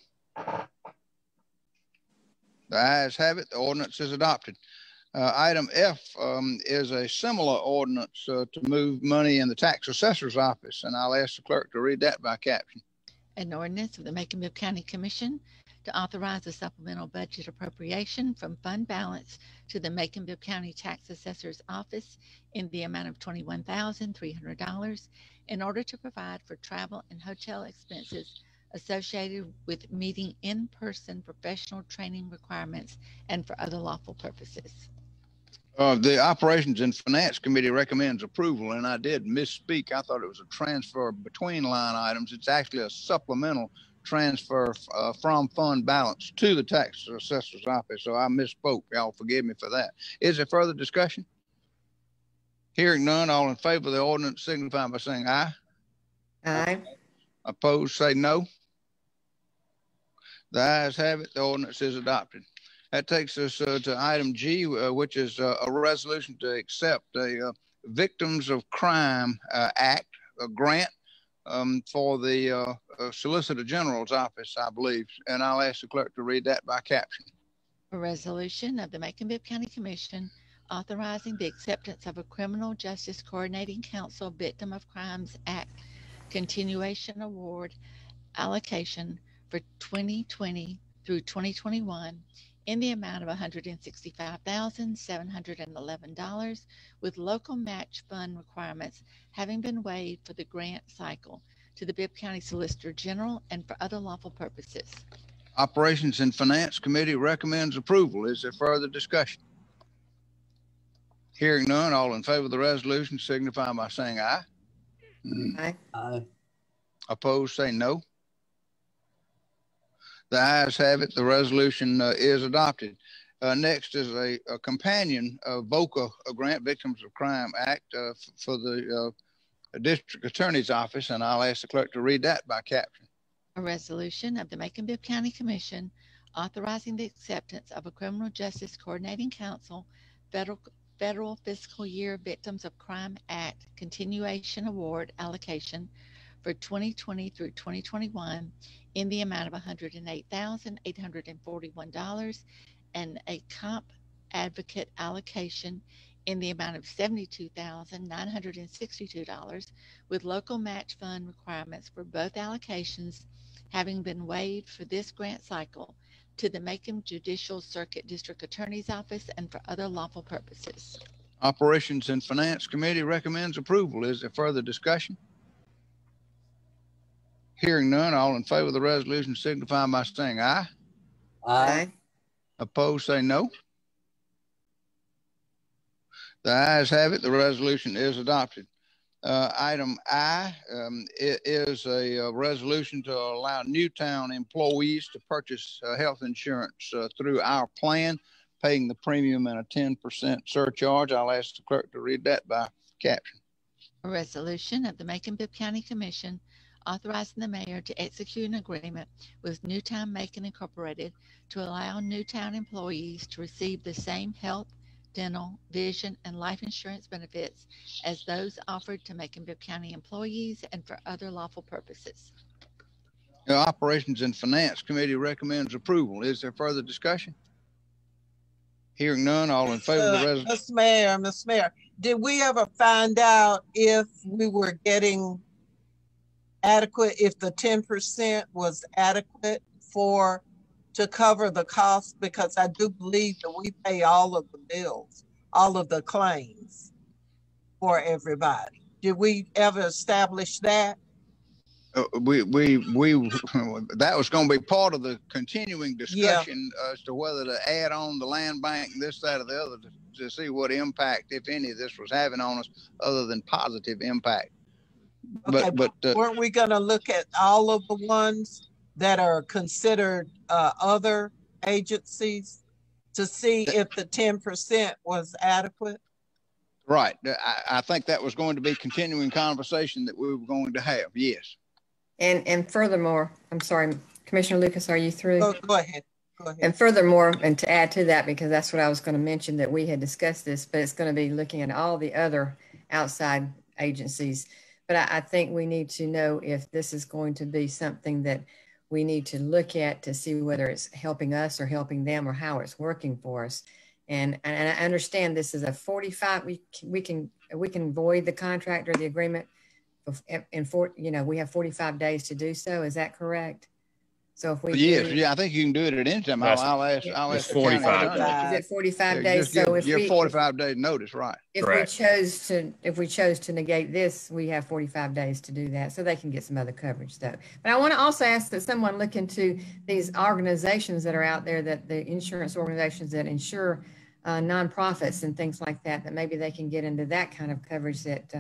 The ayes have it. The ordinance is adopted. Item F is a similar ordinance to move money in the tax assessor's office, and I'll ask the clerk to read that by caption. An ordinance of the Macon-Bibb County Commission to authorize a supplemental budget appropriation from fund balance to the Macon-Bibb County Tax Assessor's Office in the amount of $21,300 in order to provide for travel and hotel expenses associated with meeting in-person professional training requirements and for other lawful purposes. The Operations and Finance Committee recommends approval, and I did misspeak. I thought it was a transfer between line items. It's actually a supplemental transfer from fund balance to the tax assessor's office. So I misspoke. Y'all forgive me for that. Is there further discussion? Hearing none, all in favor of the ordinance signify by saying aye. Aye. Opposed, say no. The ayes have it. The ordinance is adopted. That takes us to item G, which is a resolution to accept a Victims of Crime Act, a grant for the Solicitor General's office, I believe. And I'll ask the clerk to read that by caption. A resolution of the Macon-Bibb County Commission authorizing the acceptance of a Criminal Justice Coordinating Council Victim of Crimes Act Continuation Award allocation for 2020 through 2021 in the amount of $165,711 with local match fund requirements having been waived for the grant cycle to the Bibb County Solicitor General and for other lawful purposes. Operations and Finance Committee recommends approval. Is there further discussion? Hearing none, all in favor of the resolution signify by saying aye. Aye. Aye. Opposed, say no. The ayes have it. The resolution is adopted. Next is a companion VOCA grant, Victims of Crime Act, for the District Attorney's Office, and I'll ask the clerk to read that by caption. A resolution of the Macon-Bibb County Commission authorizing the acceptance of a Criminal Justice Coordinating Council Federal Federal Fiscal Year Victims of Crime Act Continuation Award allocation for 2020 through 2021 in the amount of $108,841 and a comp advocate allocation in the amount of $72,962 with local match fund requirements for both allocations having been waived for this grant cycle to the Macon Judicial Circuit District Attorney's Office and for other lawful purposes. Operations and Finance Committee recommends approval. Is there further discussion? Hearing none, all in favor of the resolution signify by saying aye. Aye. Opposed, say no. The ayes have it. The resolution is adopted. Item I is a resolution to allow Newtown employees to purchase health insurance through our plan, paying the premium and a 10% surcharge. I'll ask the clerk to read that by caption. A resolution of the Macon-Bibb County Commission authorizing the mayor to execute an agreement with Newtown Macon Incorporated to allow Newtown employees to receive the same health, dental, vision, and life insurance benefits as those offered to Macon-Bibb County employees and for other lawful purposes. The Operations and Finance Committee recommends approval. Is there further discussion? Hearing none, all in favor of the resolution. Mr. Mayor, did we ever find out if we were getting adequate, if the 10% was adequate to cover the cost? Because I do believe that we pay all of the bills, all of the claims for everybody. Did we ever establish that? That was going to be part of the continuing discussion as to whether to add on the land bank, this, that, or the other, to see what impact, if any, this was having on us, other than positive impact. Okay, but weren't we going to look at all of the ones that are considered other agencies to see if the 10% was adequate? Right. I think that was going to be continuing conversation that we were going to have. Yes. And furthermore, I'm sorry, Commissioner Lucas, are you through? Go ahead. Go ahead. And furthermore, and to add to that, because that's what I was going to mention, that we had discussed this, but it's going to be looking at all the other outside agencies. But I think we need to know if this is going to be something that we need to look at to see whether it's helping us or helping them or how it's working for us. And I understand this is a 45, we can void the contract or the agreement we have 45 days to do so. Is that correct? So if we I think you can do it at any time. I'll ask 45 days. Is it 45 days? So if you're 45 days notice, right? If we chose to negate this, we have 45 days to do that, so they can get some other coverage though. But I want to also ask that someone look into these organizations that are out there, that the insurance organizations that insure nonprofits and things like that, that maybe they can get into that kind of coverage, that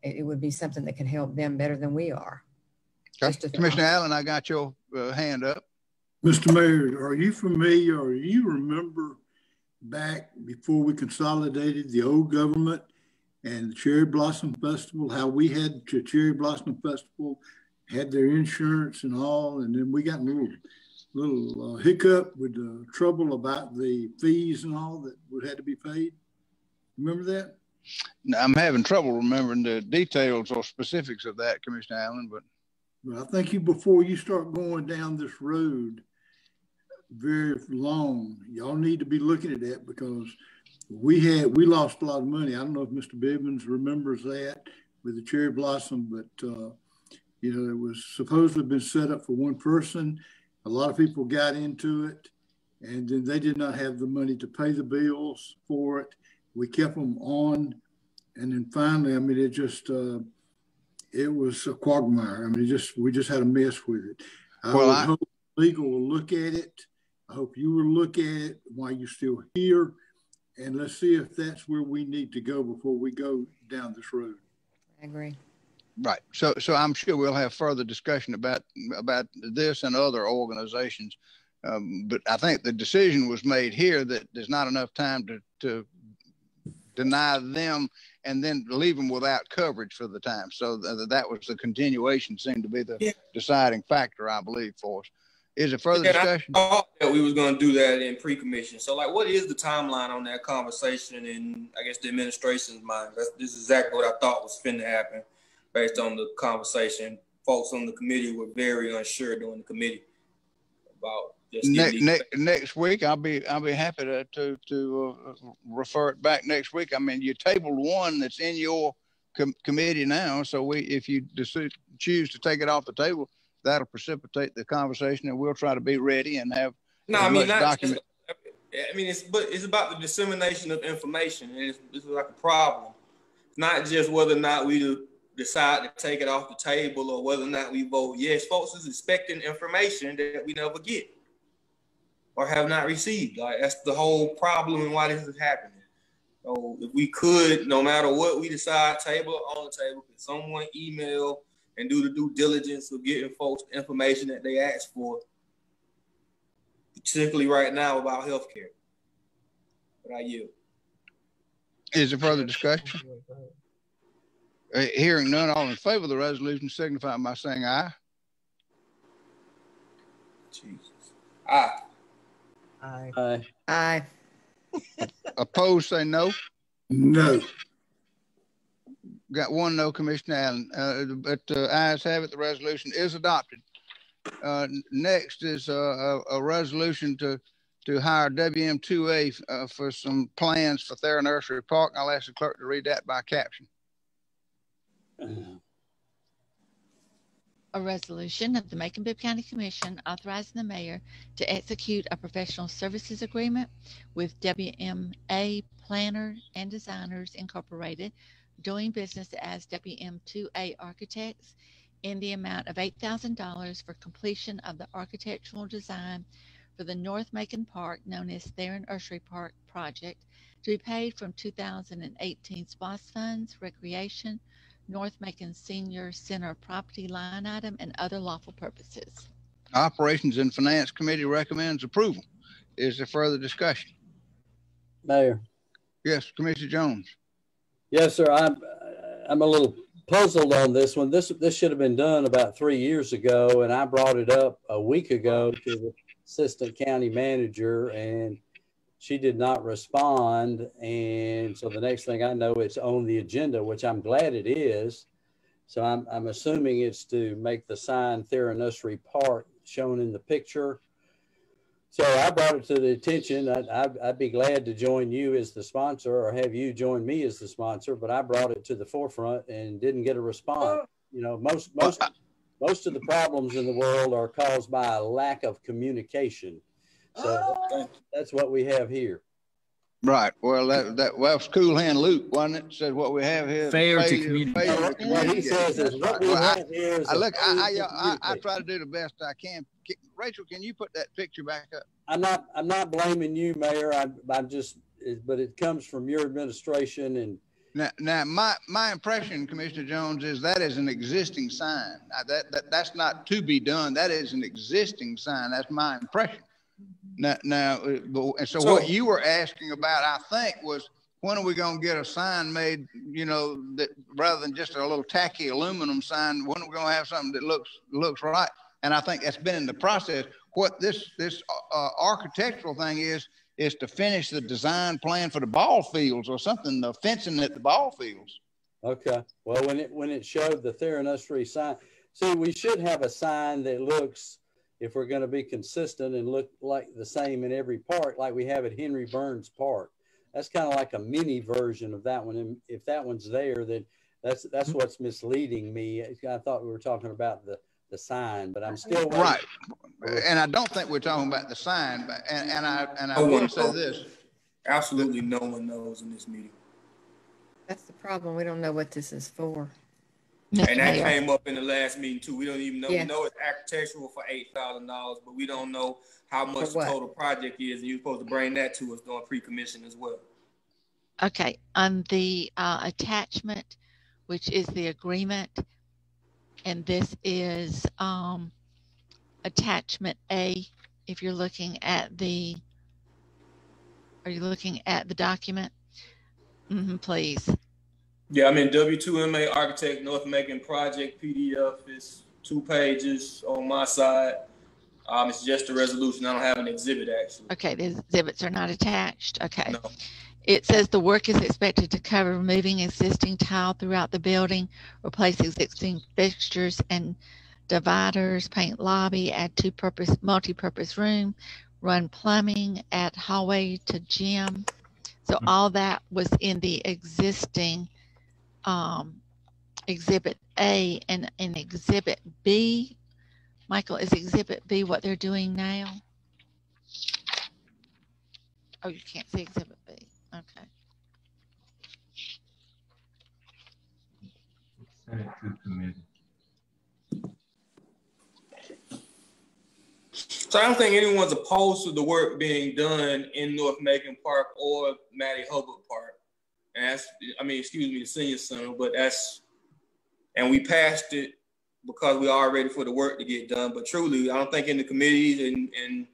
it would be something that can help them better than we are. Okay. Commissioner Allen, I got your hand up. Mr. Mayor, are you familiar, or you remember back before we consolidated the old government and the Cherry Blossom Festival, how we had the Cherry Blossom Festival, had their insurance and all, and then we got a little hiccup with the trouble about the fees and all that had to be paid? Remember that? I'm having trouble remembering the details or specifics of that, Commissioner Allen, but I think before you start going down this road very long, y'all need to be looking at that, because we lost a lot of money. I don't know if Mr. Bibbins remembers that with the Cherry Blossom, but it was supposed to have been set up for one person. A lot of people got into it, and then they did not have the money to pay the bills for it. We kept them on, and then finally, it was a quagmire. We just had a mess with it. I hope legal will look at it. I hope you will look at it while you're still here, and let's see if that's where we need to go before we go down this road. I agree. Right. So I'm sure we'll have further discussion about this and other organizations. But I think the decision was made here that there's not enough time to deny them and then leave them without coverage for the time. So that was the continuation, seemed to be the deciding factor, I believe, for us. Is it further discussion? I thought that we was going to do that in pre-commission. So, like, what is the timeline on that conversation in, I guess, the administration's mind? This is exactly what I thought was finna happen based on the conversation. Folks on the committee were very unsure during the committee about just next week. I'll be happy to refer it back next week. I mean, you tabled one that's in your committee now, so if you choose to take it off the table, that'll precipitate the conversation, and we'll try to be ready and have document. It's about the dissemination of information, and it's like a problem. It's not just whether or not we decide to take it off the table or whether or not we vote yes. Folks is expecting information that we never get or have not received. Like, that's the whole problem and why this is happening. So if we could, no matter what we decide, table or on the table, could someone email and do the due diligence of getting folks the information that they ask for, particularly right now about healthcare. But I yield. Is there further discussion? Hearing none, all in favor of the resolution signify by saying aye. Jesus. Aye. Aye. Aye. Aye. Opposed, say no. No. Got one no, Commissioner Allen. But ayes have it, the resolution is adopted. Next is a resolution to hire WM2A for some plans for Thera Nursery Park. I'll ask the clerk to read that by caption. A resolution of the Macon-Bibb County Commission authorizing the mayor to execute a professional services agreement with WMA Planner and Designers Incorporated, doing business as WM2A Architects, in the amount of $8,000 for completion of the architectural design for the North Macon Park, known as Thera Nursery Park project, to be paid from 2018 SPOS funds, recreation, North Macon Senior Center property line item, and other lawful purposes. Operations and Finance Committee recommends approval. Is there further discussion? Mayor. Yes, Commissioner Jones. Yes, sir. I'm a little puzzled on this one. This should have been done about 3 years ago, and I brought it up a week ago to the assistant county manager, and she did not respond. And so the next thing I know, it's on the agenda, which I'm glad it is. So I'm assuming it's to make the sign Thera Nursery Park shown in the picture. So I brought it to the attention. I'd be glad to join you as the sponsor or have you join me as the sponsor, but I brought it to the forefront and didn't get a response. You know, most of the problems in the world are caused by a lack of communication. So that's what we have here. Right. Well, that was Cool Hand Luke, wasn't it? Said what we have here. Fair to communicate. What he says is what we have here is I try to do the best I can. Rachel, can you put that picture back up? I'm not blaming you, Mayor. I'm just, but it comes from your administration. And now my impression, Commissioner Jones, is that is an existing sign. That's not to be done. That is an existing sign. That's my impression. So what you were asking about, I think, was when are we going to get a sign made, you know, that rather than just a little tacky aluminum sign, when are we going to have something that looks right? And I think that's been in the process. What this architectural thing is to finish the design plan for the ball fields or something, the fencing at the ball fields. Okay. Well, when it showed the Thera Nursery sign, see, we should have a sign that looks, if we're going to be consistent and look like the same in every park, like we have at Henry Burns Park. That's kind of like a mini version of that one. And if that one's there, then that's what's misleading me. I thought we were talking about the sign, but I'm still waiting. Right. And I don't think we're talking about the sign, but and I will say this. Absolutely no one knows in this meeting. That's the problem. We don't know what this is for. And that came up in the last meeting too. We don't even know. We know it's architectural for $8,000, but we don't know how much the total project is. And you're supposed to bring that to us during pre-commission as well. Okay, on the attachment, which is the agreement, and this is attachment A. If you're looking at are you looking at the document? Please. Yeah, I'm in W2MA Architect North Macon Project PDF. It's 2 pages on my side. It's just a resolution. I don't have an exhibit actually. Okay, the exhibits are not attached. Okay. No. It says the work is expected to cover removing existing tile throughout the building, replace existing fixtures and dividers, paint lobby, add multi-purpose room, run plumbing, add hallway to gym. So all that was in the existing Exhibit A, and in Exhibit B, Michael, is Exhibit B what they're doing now? Oh, you can't see Exhibit B. Okay. Send it to committee. So I don't think anyone's opposed to the work being done in North Macon Park or Mattie Hubbard Park. And that's, the senior center, but and we passed it because we are ready for the work to get done. But truly, I don't think in the committees and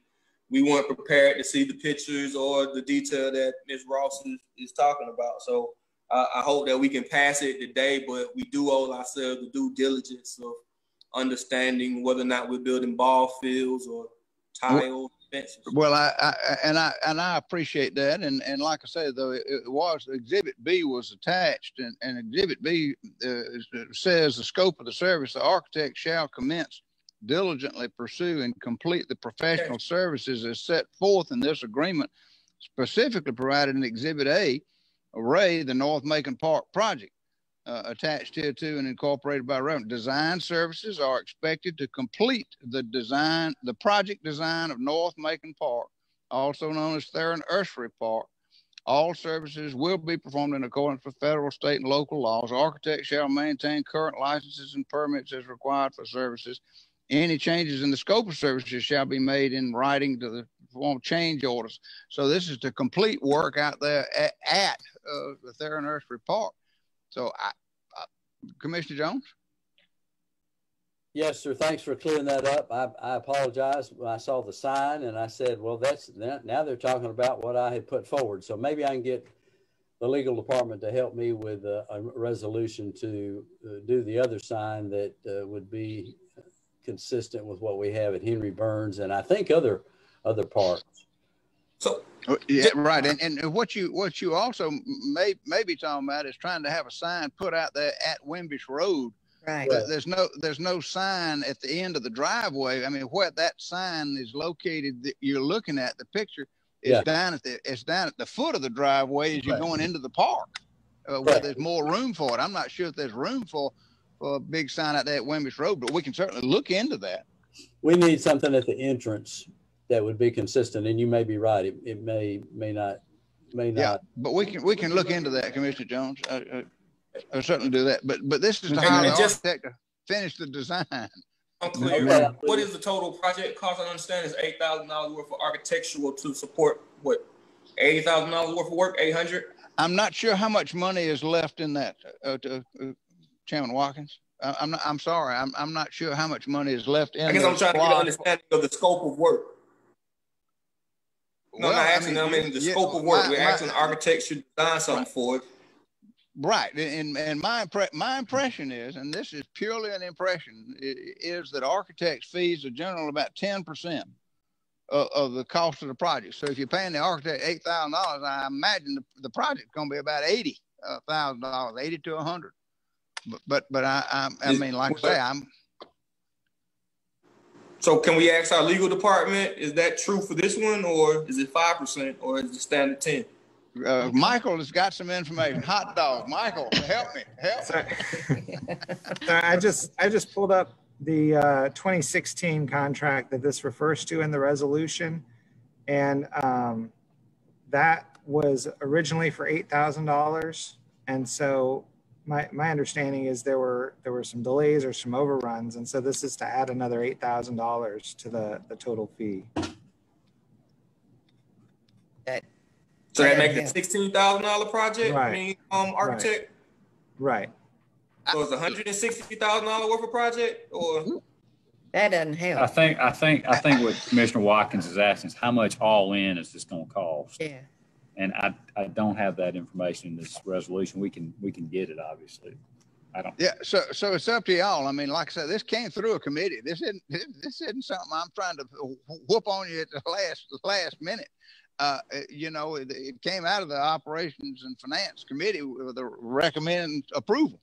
we weren't prepared to see the pictures or the detail that Ms. Ross is talking about. So I hope that we can pass it today, but we do owe ourselves the due diligence of understanding whether or not we're building ball fields or tile fences. Well, I appreciate that, and like I said, though, it was Exhibit B was attached, and Exhibit B says the scope of the service: the architect shall commence diligently pursue and complete the professional services as set forth in this agreement, specifically provided in Exhibit A, array the North Macon Park project. Attached here to and incorporated by reference. Design services are expected to complete the project design of North Macon Park, also known as Theron Ursery Park. All services will be performed in accordance with federal, state, and local laws. Architects shall maintain current licenses and permits as required for services. Any changes in the scope of services shall be made in writing to the form change orders. So this is to complete work out there at the Theron Ursery Park. So, Commissioner Jones? Yes, sir. Thanks for clearing that up. I apologize. When I saw the sign and I said, well, now they're talking about what I had put forward. So maybe I can get the legal department to help me with a resolution to do the other sign that would be consistent with what we have at Henry Burns and I think other parks. So yeah, right. And what you also may be talking about is trying to have a sign put out there at Wimbish Road. Right. But there's no sign at the end of the driveway. I mean, where that sign is located that you're looking at, the picture is down at the foot of the driveway as you're going into the park, where there's more room for it. I'm not sure if there's room for a big sign out there at Wimbish Road, but we can certainly look into that. We need something at the entrance that would be consistent, and you may be right. It may not. Yeah, but we can look into that, Commissioner Jones. I'll certainly do that. But this is to hire the architect to finish the design. I'm clear. Okay. What is the total project cost? I understand is $8,000 worth of architectural to support what? $80,000 worth of work? 800. I'm not sure how much money is left in that, Chairman Watkins. I'm sorry. I'm not sure how much money is left in. I guess I'm trying to get an understanding of the scope of work. No, well, I'm not asking them in the scope of work. We're asking the architect should design something for it. Right. And my impression is, and this is purely an impression, is that architects' fees are generally about 10% of the cost of the project. So if you're paying the architect $8,000, I imagine the project's going to be about $80,000, $80 to $100. But I mean, like I say, I'm. So can we ask our legal department, is that true for this one, or is it 5%, or is it standard 10? Michael has got some information. Hot dog, Michael, help me. Sorry, I just pulled up the 2016 contract that this refers to in the resolution, and that was originally for $8,000, and so my understanding is there were some delays or some overruns, and so this is to add another $8,000 to the total fee. So that makes a $16,000 project. Right. I mean, architect. Right. So it's $160,000 worth of project, or that doesn't help. I think what Commissioner Watkins is asking is how much all in is this going to cost? Yeah. And I don't have that information in this resolution. We can get it, obviously. I don't. Yeah, so it's up to y'all. I mean, like I said, this came through a committee. This isn't something I'm trying to whoop on you at the last minute. You know, it came out of the Operations and Finance Committee with a recommend approval.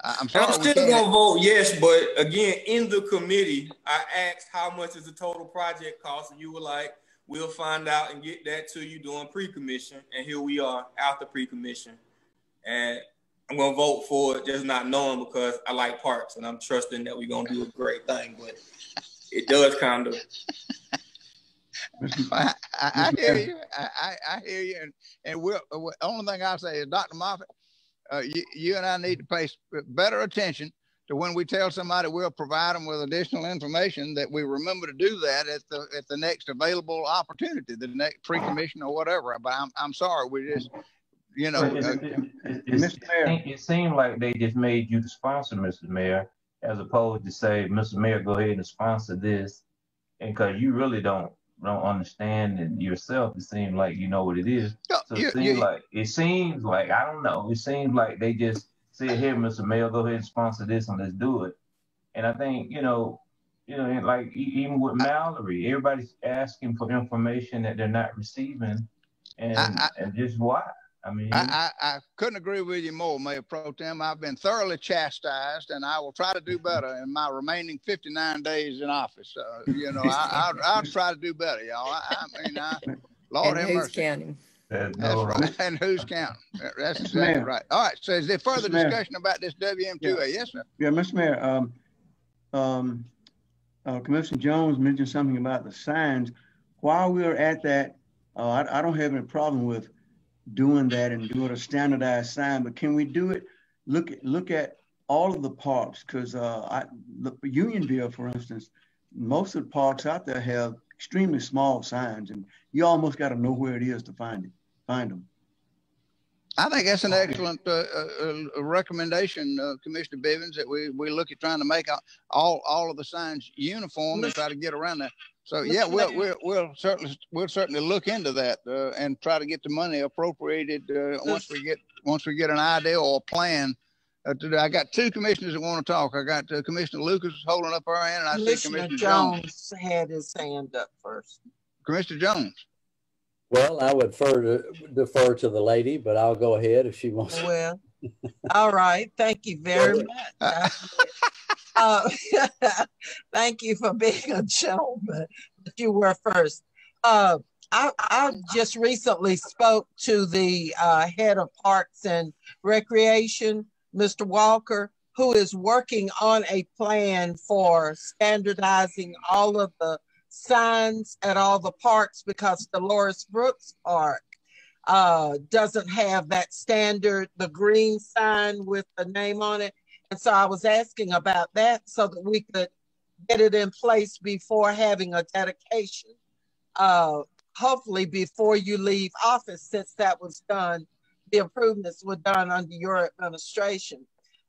I'm sorry. I'm still gonna vote yes, but again, in the committee, I asked how much is the total project cost, and you were like, "We'll find out and get that to you during pre-commission." And here we are after pre-commission, and I'm gonna vote for it, just not knowing because I like parks and I'm trusting that we're gonna do a great thing. But it does kind of. I hear you. I hear you. And we'll. Only thing I say is, Dr. Moffitt, you and I need to pay better attention to when we tell somebody we'll provide them with additional information, that we remember to do that at the next available opportunity, the next pre-commission or whatever. But I'm sorry, we just. You know, it seemed like they just made you the sponsor, Mr. Mayor, as opposed to say, Mr. Mayor, go ahead and sponsor this, and because you really don't understand it yourself, it seems like you know what it is. So it seems like I don't know. It seems like they just said, "Here, Mr. Mayor, go ahead and sponsor this, and let's do it." And I think like even with Mallory, everybody's asking for information that they're not receiving, and just why. I mean, I couldn't agree with you more, Mayor Pro Tem. I've been thoroughly chastised, and I will try to do better in my remaining 59 days in office. You know, I'll try to do better, y'all. I mean, Lord have mercy. Counting? That's right. And who's counting? That's exactly right. All right. So is there further discussion about this WM2A? Yes, sir. Yeah, Mr. Mayor, Commissioner Jones mentioned something about the signs. While we're at that, I don't have any problem with doing that and doing a standardized sign, but can we do it? Look at all of the parks, because Unionville, for instance, most of the parks out there have extremely small signs, and you almost got to know where it is to find them. I think that's an excellent recommendation, Commissioner Bivens, that we look at trying to make all of the signs uniform and try to get around that. So yeah, we'll certainly look into that and try to get the money appropriated once we get an idea or a plan. I got two commissioners that want to talk. I got Commissioner Lucas holding up her hand, and I see Commissioner Jones had his hand up first. Commissioner Jones. Well, I would defer to the lady, but I'll go ahead if she wants. Well, all right. Thank you very much. Thank you for being a gentleman, but you were first. I just recently spoke to the head of Parks and Recreation, Mr. Walker, who is working on a plan for standardizing all of the signs at all the parks, because Dolores Brooks Park doesn't have that standard, the green sign with the name on it. And so I was asking about that so that we could get it in place before having a dedication, hopefully before you leave office, since that was done, the improvements were done under your administration.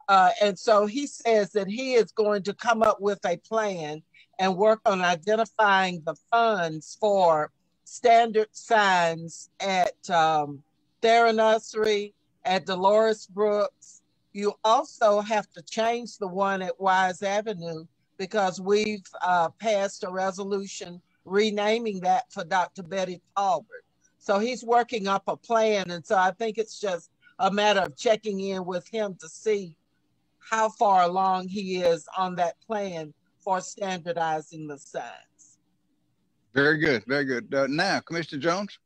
And so he says that he is going to come up with a plan and work on identifying the funds for standard signs at Theranossery, at Dolores Brooks. You also have to change the one at Wise Avenue, because we've passed a resolution renaming that for Dr. Betty Talbert. So he's working up a plan. And so I think it's just a matter of checking in with him to see how far along he is on that plan for standardizing the signs. Very good, very good. Now, Commissioner Jones.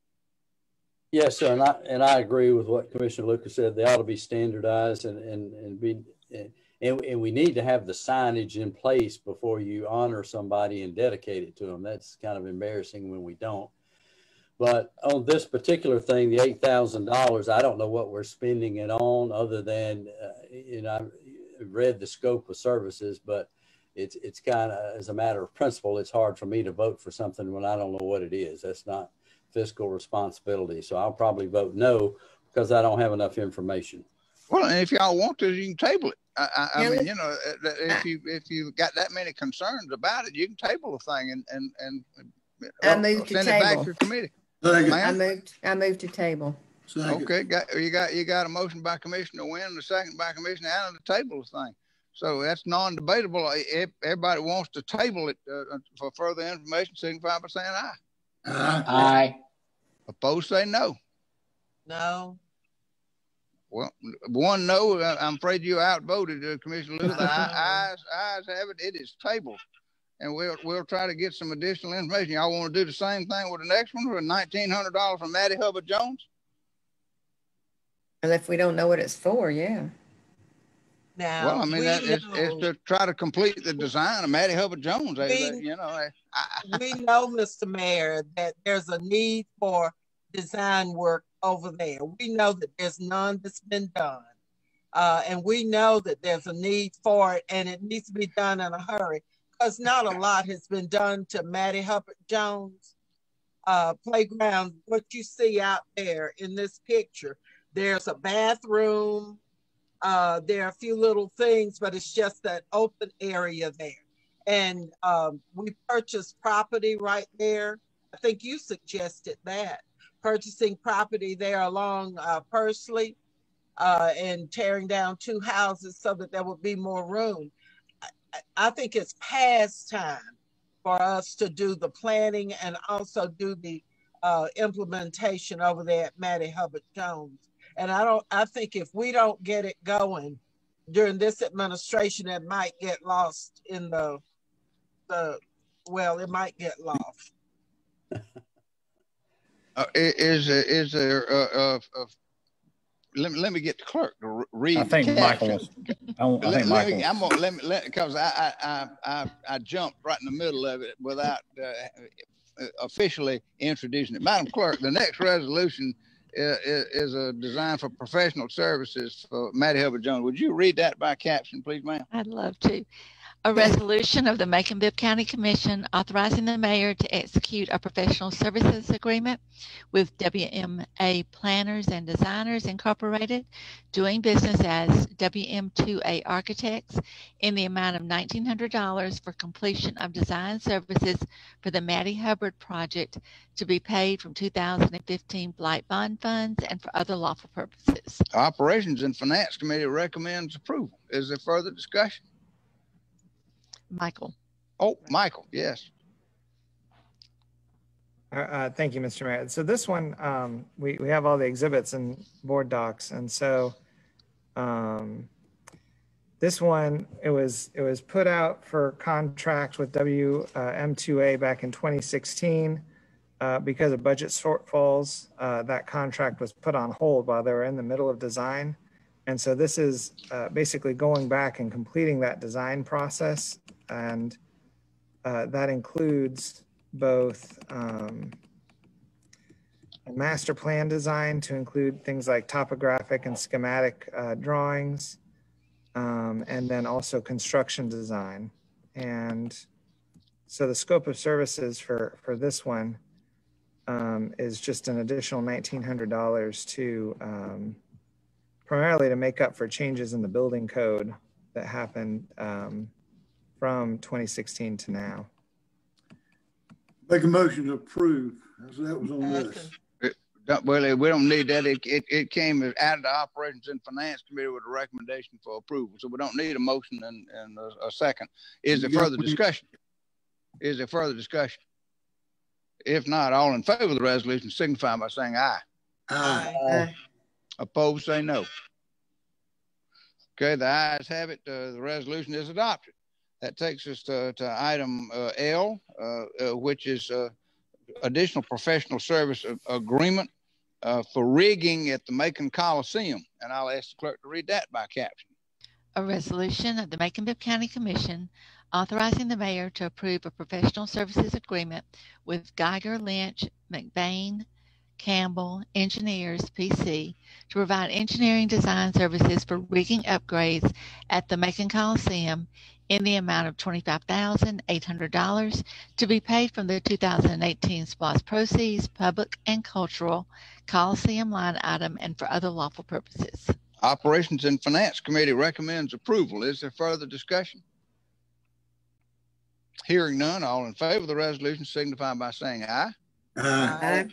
Yes, sir, and I agree with what Commissioner Lucas said. They ought to be standardized and we need to have the signage in place before you honor somebody and dedicate it to them. That's kind of embarrassing when we don't. But on this particular thing, the $8,000, I don't know what we're spending it on, other than I've read the scope of services, but it's kind of, as a matter of principle, it's hard for me to vote for something when I don't know what it is. That's not fiscal responsibility. So I'll probably vote no, because I don't have enough information. Well, and if y'all want to, you can table it. I mean, if you got that many concerns about it, you can table the thing and I move to send it back to the committee. I moved to table. Second. Okay, you got a motion by Commissioner Wynn and a second by Commissioner Allen to table the thing. So that's non-debatable. If everybody wants to table it for further information, signify by saying aye. Aye. Aye. Opposed, say no. No. Well, one no. I'm afraid you outvoted Commissioner Lewis. The ayes have it. It is tabled, and we'll try to get some additional information. Y'all want to do the same thing with the next one, for $1,900 from Maddie Hubbard Jones? And if we don't know what it's for, yeah. Now, well, I mean, it's to try to complete the design of Maddie Hubbard Jones. You know, we know, Mr. Mayor, that there's a need for design work over there. We know that there's none that's been done. And we know that there's a need for it, and it needs to be done in a hurry, because not a lot has been done to Maddie Hubbard Jones playground. What you see out there in this picture, there's a bathroom, there are a few little things, but it's just that open area there. And we purchased property right there. I think you suggested that, purchasing property there along Pursley and tearing down 2 houses so that there would be more room. I think it's past time for us to do the planning and also do the implementation over there at Maddie Hubbard Jones. And I think if we don't get it going during this administration, it might get lost in it might get lost. Is there let me get the clerk to read. I think Michael wants. Because I jumped right in the middle of it without officially introducing it. Madam Clerk, the next resolution is a design for professional services for Maddie Hubbard Jones. Would you read that by caption, please, ma'am? I'd love to. A resolution of the Macon-Bibb County Commission authorizing the mayor to execute a professional services agreement with WMA Planners and Designers Incorporated, doing business as WM2A Architects, in the amount of $1,900 for completion of design services for the Maddie Hubbard project, to be paid from 2015 blight bond funds and for other lawful purposes. Operations and Finance Committee recommends approval. Is there further discussion? Michael. Oh, Michael, yes. Thank you, Mr. Mayor. So this one, we have all the exhibits and board docs. And so this one, it was put out for contract with WM2A back in 2016. Because of budget shortfalls, that contract was put on hold while they were in the middle of design. And so this is basically going back and completing that design process. And that includes both a master plan design to include things like topographic and schematic drawings, and then also construction design. And so the scope of services for this one is just an additional $1,900 to primarily to make up for changes in the building code that happened from 2016 to now. Make a motion to approve. That was on this. Well, we don't need that. It came out of the Operations and Finance Committee with a recommendation for approval. So we don't need a motion and a second. Is there further discussion? Is there further discussion? If not, all in favor of the resolution signify by saying aye. Aye. Opposed, say no. Okay, the ayes have it. The resolution is adopted. That takes us to item L, which is additional professional service agreement for rigging at the Macon Coliseum. And I'll ask the clerk to read that by caption. A resolution of the Macon-Bibb County Commission authorizing the mayor to approve a professional services agreement with Geiger, Lynch, McBain, Campbell Engineers, PC, to provide engineering design services for rigging upgrades at the Macon Coliseum in the amount of $25,800 to be paid from the 2018 SPLOST proceeds, public and cultural, Coliseum line item, and for other lawful purposes. Operations and Finance Committee recommends approval. Is there further discussion? Hearing none, all in favor of the resolution signify by saying aye. Aye.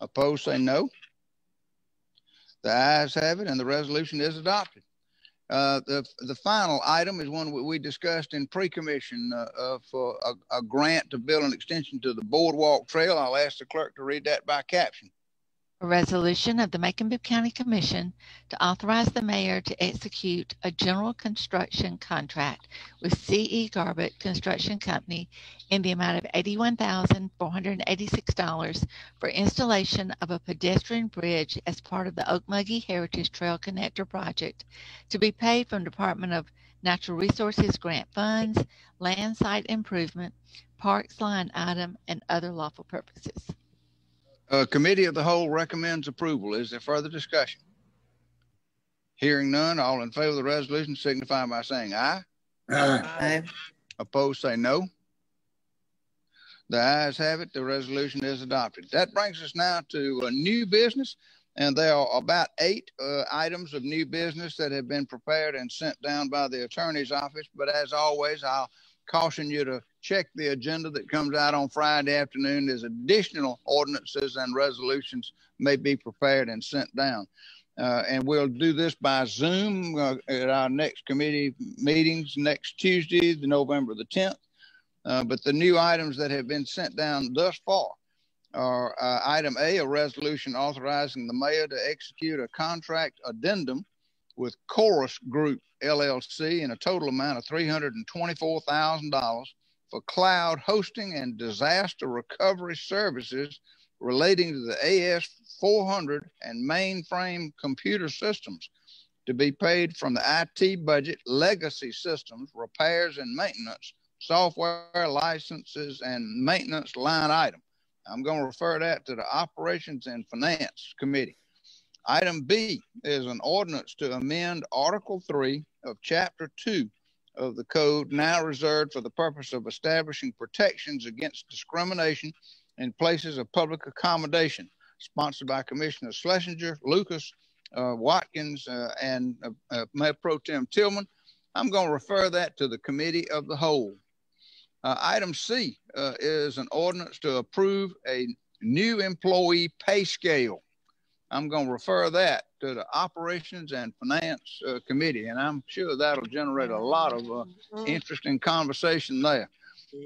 Opposed, say no. The ayes have it, and the resolution is adopted. The final item is one we discussed in pre-commission for a grant to build an extension to the boardwalk trail. I'll ask the clerk to read that by caption. A resolution of the Macon-Bibb County Commission to authorize the mayor to execute a general construction contract with C.E. Garbutt Construction Company in the amount of $81,486 for installation of a pedestrian bridge as part of the Okmulgee Heritage Trail Connector Project, to be paid from Department of Natural Resources grant funds, land site improvement, parks line item, and other lawful purposes. Committee of the Whole recommends approval. Is there further discussion? Hearing none, all in favor of the resolution signify by saying aye. Aye. Opposed, say no. The ayes have it. The resolution is adopted. That brings us now to new business, and there are about 8 items of new business that have been prepared and sent down by the attorney's office. But as always, I'll caution you to check the agenda that comes out on Friday afternoon, as additional ordinances and resolutions may be prepared and sent down. And we'll do this by Zoom at our next committee meetings next Tuesday, November the 10th. But the new items that have been sent down thus far are item A, a resolution authorizing the mayor to execute a contract addendum with Chorus Group LLC in a total amount of $324,000 for cloud hosting and disaster recovery services relating to the AS400 and mainframe computer systems, to be paid from the IT budget, legacy systems, repairs and maintenance, software licenses and maintenance line item. I'm going to refer that to the Operations and Finance Committee. Item B is an ordinance to amend Article 3 of Chapter 2 of the Code, now reserved for the purpose of establishing protections against discrimination in places of public accommodation, sponsored by Commissioner Schlesinger, Lucas, Watkins, and Mayor Pro Tem Tillman. I'm going to refer that to the Committee of the Whole. Item C is an ordinance to approve a new employee pay scale. I'm going to refer that to the Operations and Finance Committee, and I'm sure that'll generate a lot of interesting conversation there.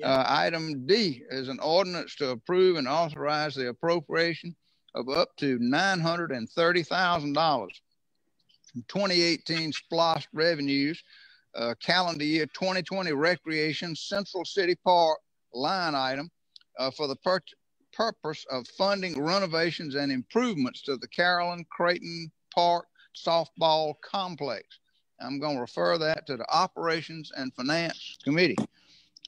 Item D is an ordinance to approve and authorize the appropriation of up to $930,000 from 2018 SPLOST revenues, calendar year 2020 Recreation Central City Park line item for the purpose of funding renovations and improvements to the Carolyn Creighton Park softball complex. I'm going to refer that to the Operations and Finance Committee.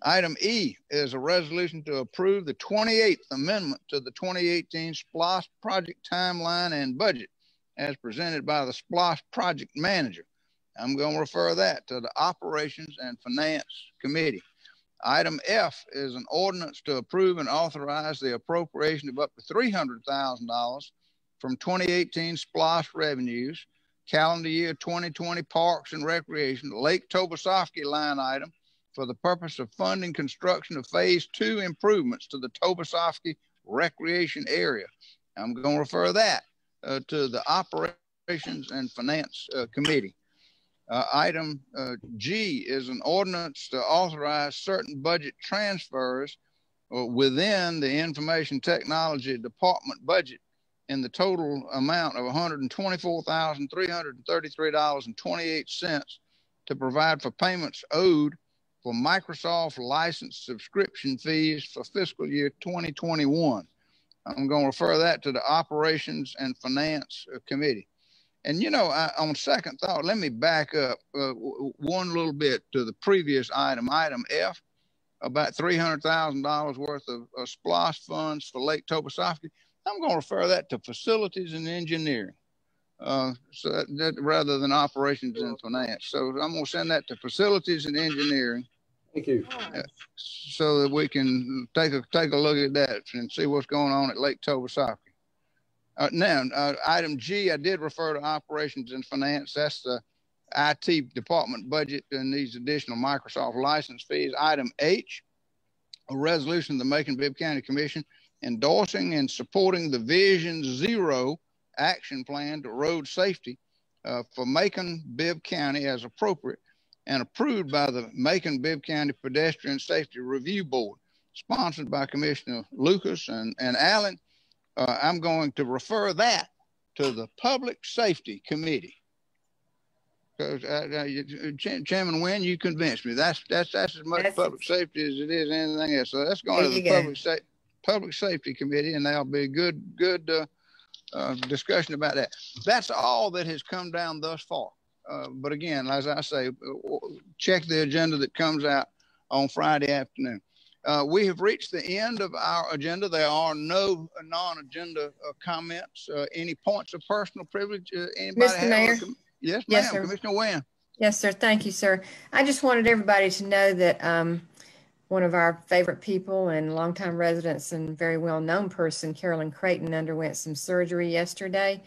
Item E is a resolution to approve the 28th Amendment to the 2018 SPLOST project timeline and budget as presented by the SPLOST project manager. I'm going to refer that to the Operations and Finance Committee. Item F is an ordinance to approve and authorize the appropriation of up to $300,000 from 2018 SPLOST revenues, calendar year 2020 Parks and Recreation, Lake Tobosoffke line item for the purpose of funding construction of Phase 2 improvements to the Tobosoffke Recreation Area. I'm going to refer that to the Operations and Finance Committee. Item G is an ordinance to authorize certain budget transfers within the Information Technology Department budget in the total amount of $124,333.28 to provide for payments owed for Microsoft license subscription fees for fiscal year 2021. I'm going to refer that to the Operations and Finance Committee. And, you know, on second thought, let me back up one little bit to the previous item, item F, about $300,000 worth of SPLOST funds for Lake Tobosoffke. I'm going to refer that to Facilities and Engineering, rather than Operations and Finance. So I'm going to send that to Facilities and Engineering. Thank you. So that we can take a look at that and see what's going on at Lake Tobosoffke. Now, item G, I did refer to Operations and Finance. That's the IT department budget and these additional Microsoft license fees. Item H, a resolution of the Macon-Bibb County Commission endorsing and supporting the Vision Zero action plan to road safety for Macon-Bibb County as appropriate and approved by the Macon-Bibb County Pedestrian Safety Review Board, sponsored by Commissioner Lucas and Allen. I'm going to refer that to the Public Safety Committee. Because Chairman Wynn, you convinced me. That's as much public safety as it is anything else. So that's going to the Public Safety Committee, and there'll be a good discussion about that. That's all that has come down thus far. But again, as I say, check the agenda that comes out on Friday afternoon. We have reached the end of our agenda. There are no non-agenda comments. Any points of personal privilege? Anybody Mr. Mayor? Yes, ma'am. Yes, sir. Commissioner Wynn. Yes, sir. Thank you, sir. I just wanted everybody to know that one of our favorite people and longtime residents and very well-known person, Carolyn Creighton, underwent some surgery yesterday.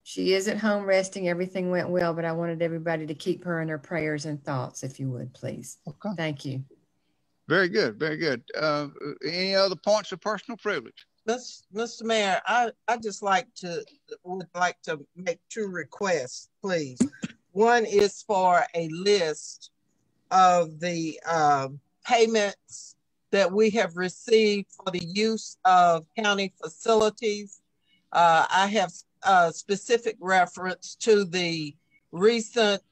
She is at home resting. Everything went well, but I wanted everybody to keep her in their prayers and thoughts, if you would, please. Okay. Thank you. Very good. Very good. Any other points of personal privilege? Mr. Mayor, I just would like to make two requests, please. One is for a list of the payments that we have received for the use of county facilities. I have specific reference to the recent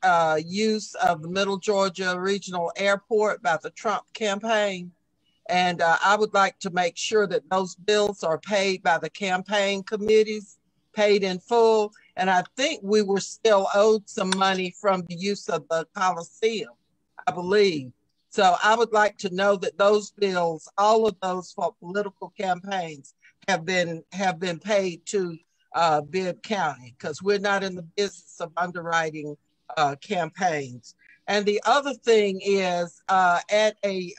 use of the Middle Georgia Regional Airport by the Trump campaign. And I would like to make sure that those bills are paid by the campaign committees, paid in full. And I think we were still owed some money from the use of the Coliseum, I believe. So I would like to know that those bills, all of those for political campaigns, have been paid to Bibb County, because we're not in the business of underwriting campaigns. And the other thing is at a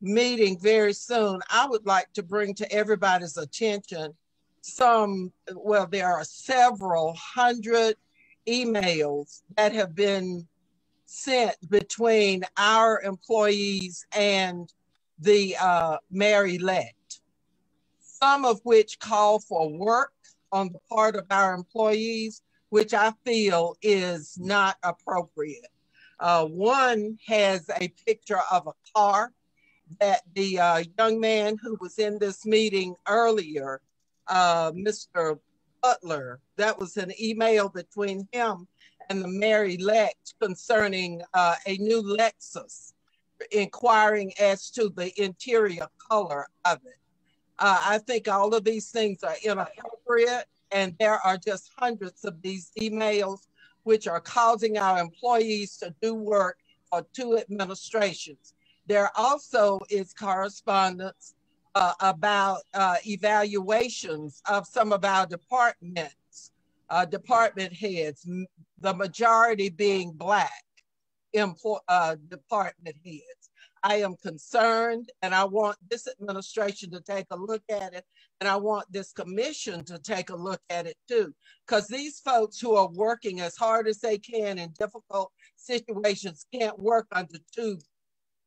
meeting very soon, I would like to bring to everybody's attention there are several hundred emails that have been sent between our employees and the mayor-elect, some of which call for work on the part of our employees, which I feel is not appropriate. One has a picture of a car that the young man who was in this meeting earlier, Mr. Butler, that was an email between him and the mayor-elect concerning a new Lexus, inquiring as to the interior color of it. I think all of these things are inappropriate, and there are just hundreds of these emails which are causing our employees to do work for two administrations. There also is correspondence about evaluations of some of our departments, department heads, the majority being Black department heads. I am concerned, and I want this administration to take a look at it, and I want this commission to take a look at it too, because these folks who are working as hard as they can in difficult situations can't work under two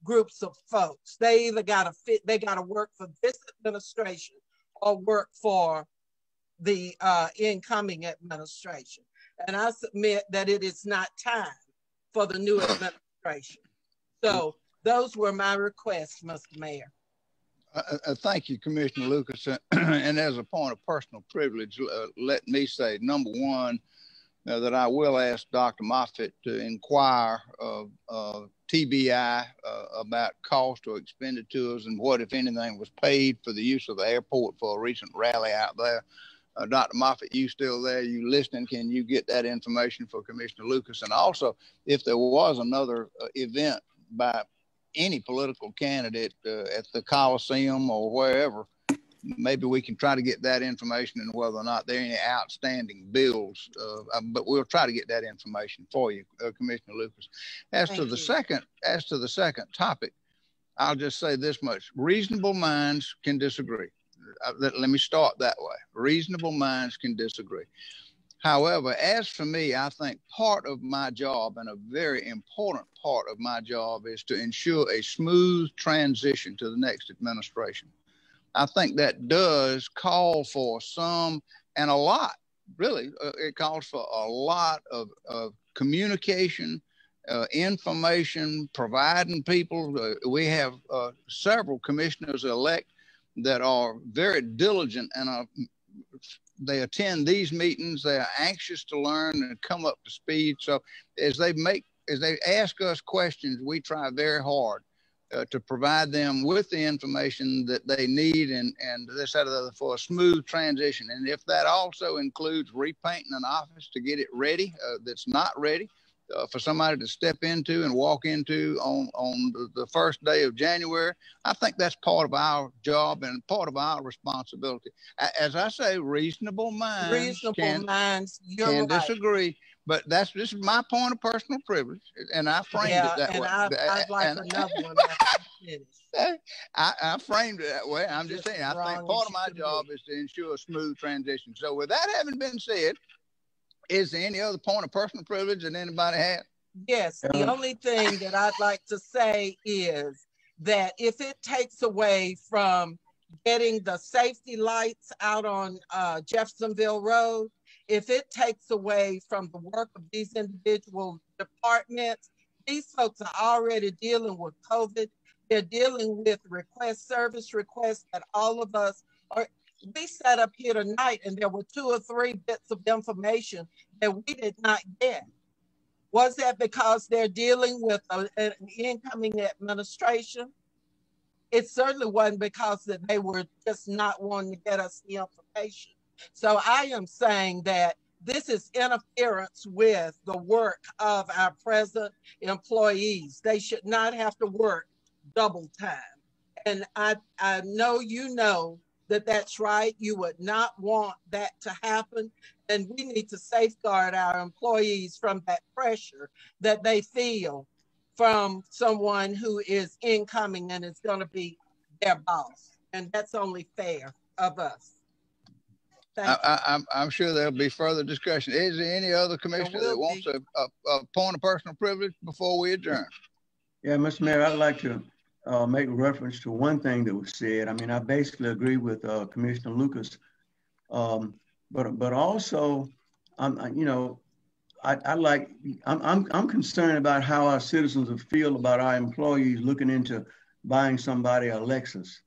groups of folks. They either got to work for this administration or work for the incoming administration. And I submit that it is not time for the new administration. So those were my requests, Mr. Mayor. Thank you, Commissioner Lucas. And as a point of personal privilege, let me say, number one, that I will ask Dr. Moffitt to inquire of TBI about cost or expenditures and what, if anything, was paid for the use of the airport for a recent rally out there. Dr. Moffitt, you still there? You listening? Can you get that information for Commissioner Lucas? And also, if there was another event by any political candidate at the Coliseum or wherever, maybe we can try to get that information and whether or not there are any outstanding bills. But we'll try to get that information for you, Commissioner Lucas. As to the second topic, I'll just say this much: reasonable minds can disagree. Let me start that way. Reasonable minds can disagree. However, as for me, I think part of my job, and a very important part of my job, is to ensure a smooth transition to the next administration. I think that does call for some and a lot, really, it calls for a lot of communication, information, providing people. We have several commissioners elect that are very diligent and they attend these meetings. They are anxious to learn and come up to speed. So as they ask us questions, we try very hard to provide them with the information that they need and this, that, or the other for a smooth transition. And if that also includes repainting an office to get it ready, that's not ready, for somebody to step into and walk into on the first day of January, I think that's part of our job and part of our responsibility. As I say, reasonable minds can disagree, but this is my point of personal privilege, and I framed it that way. I'd like another one after you finish. I framed it that way. I'm just saying, I think part of my job is to ensure a smooth transition. So with that having been said, is there any other point of personal privilege that anybody has? Yes, the only thing that I'd like to say is that if it takes away from getting the safety lights out on Jeffersonville Road, if it takes away from the work of these individual departments, these folks are already dealing with COVID. They're dealing with service requests that all of us are. We sat up here tonight and there were 2 or 3 bits of information that we did not get. Was that because they're dealing with an incoming administration? It certainly wasn't because that they were just not wanting to get us the information. So I am saying that this is interference with the work of our present employees. They should not have to work double time. And I know you know that that's right. You would not want that to happen. And we need to safeguard our employees from that pressure that they feel from someone who is incoming and is going to be their boss. And that's only fair of us. I'm sure there'll be further discussion. Is there any other commissioner that wants a point of personal privilege before we adjourn? Yeah, Mr. Mayor, I'd like to make reference to one thing that was said. I mean, I basically agree with Commissioner Lucas, but also, I'm concerned about how our citizens will feel about our employees looking into buying somebody a Lexus.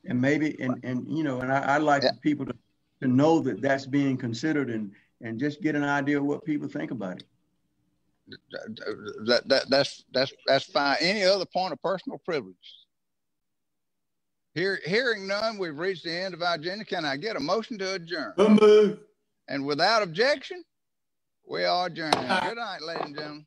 And maybe, and I'd like people to know that that's being considered and just get an idea of what people think about it. That's fine. Any other point of personal privilege? Hearing none, we've reached the end of our agenda. Can I get a motion to adjourn? Move. And without objection, we are adjourned. Good night, ladies and gentlemen.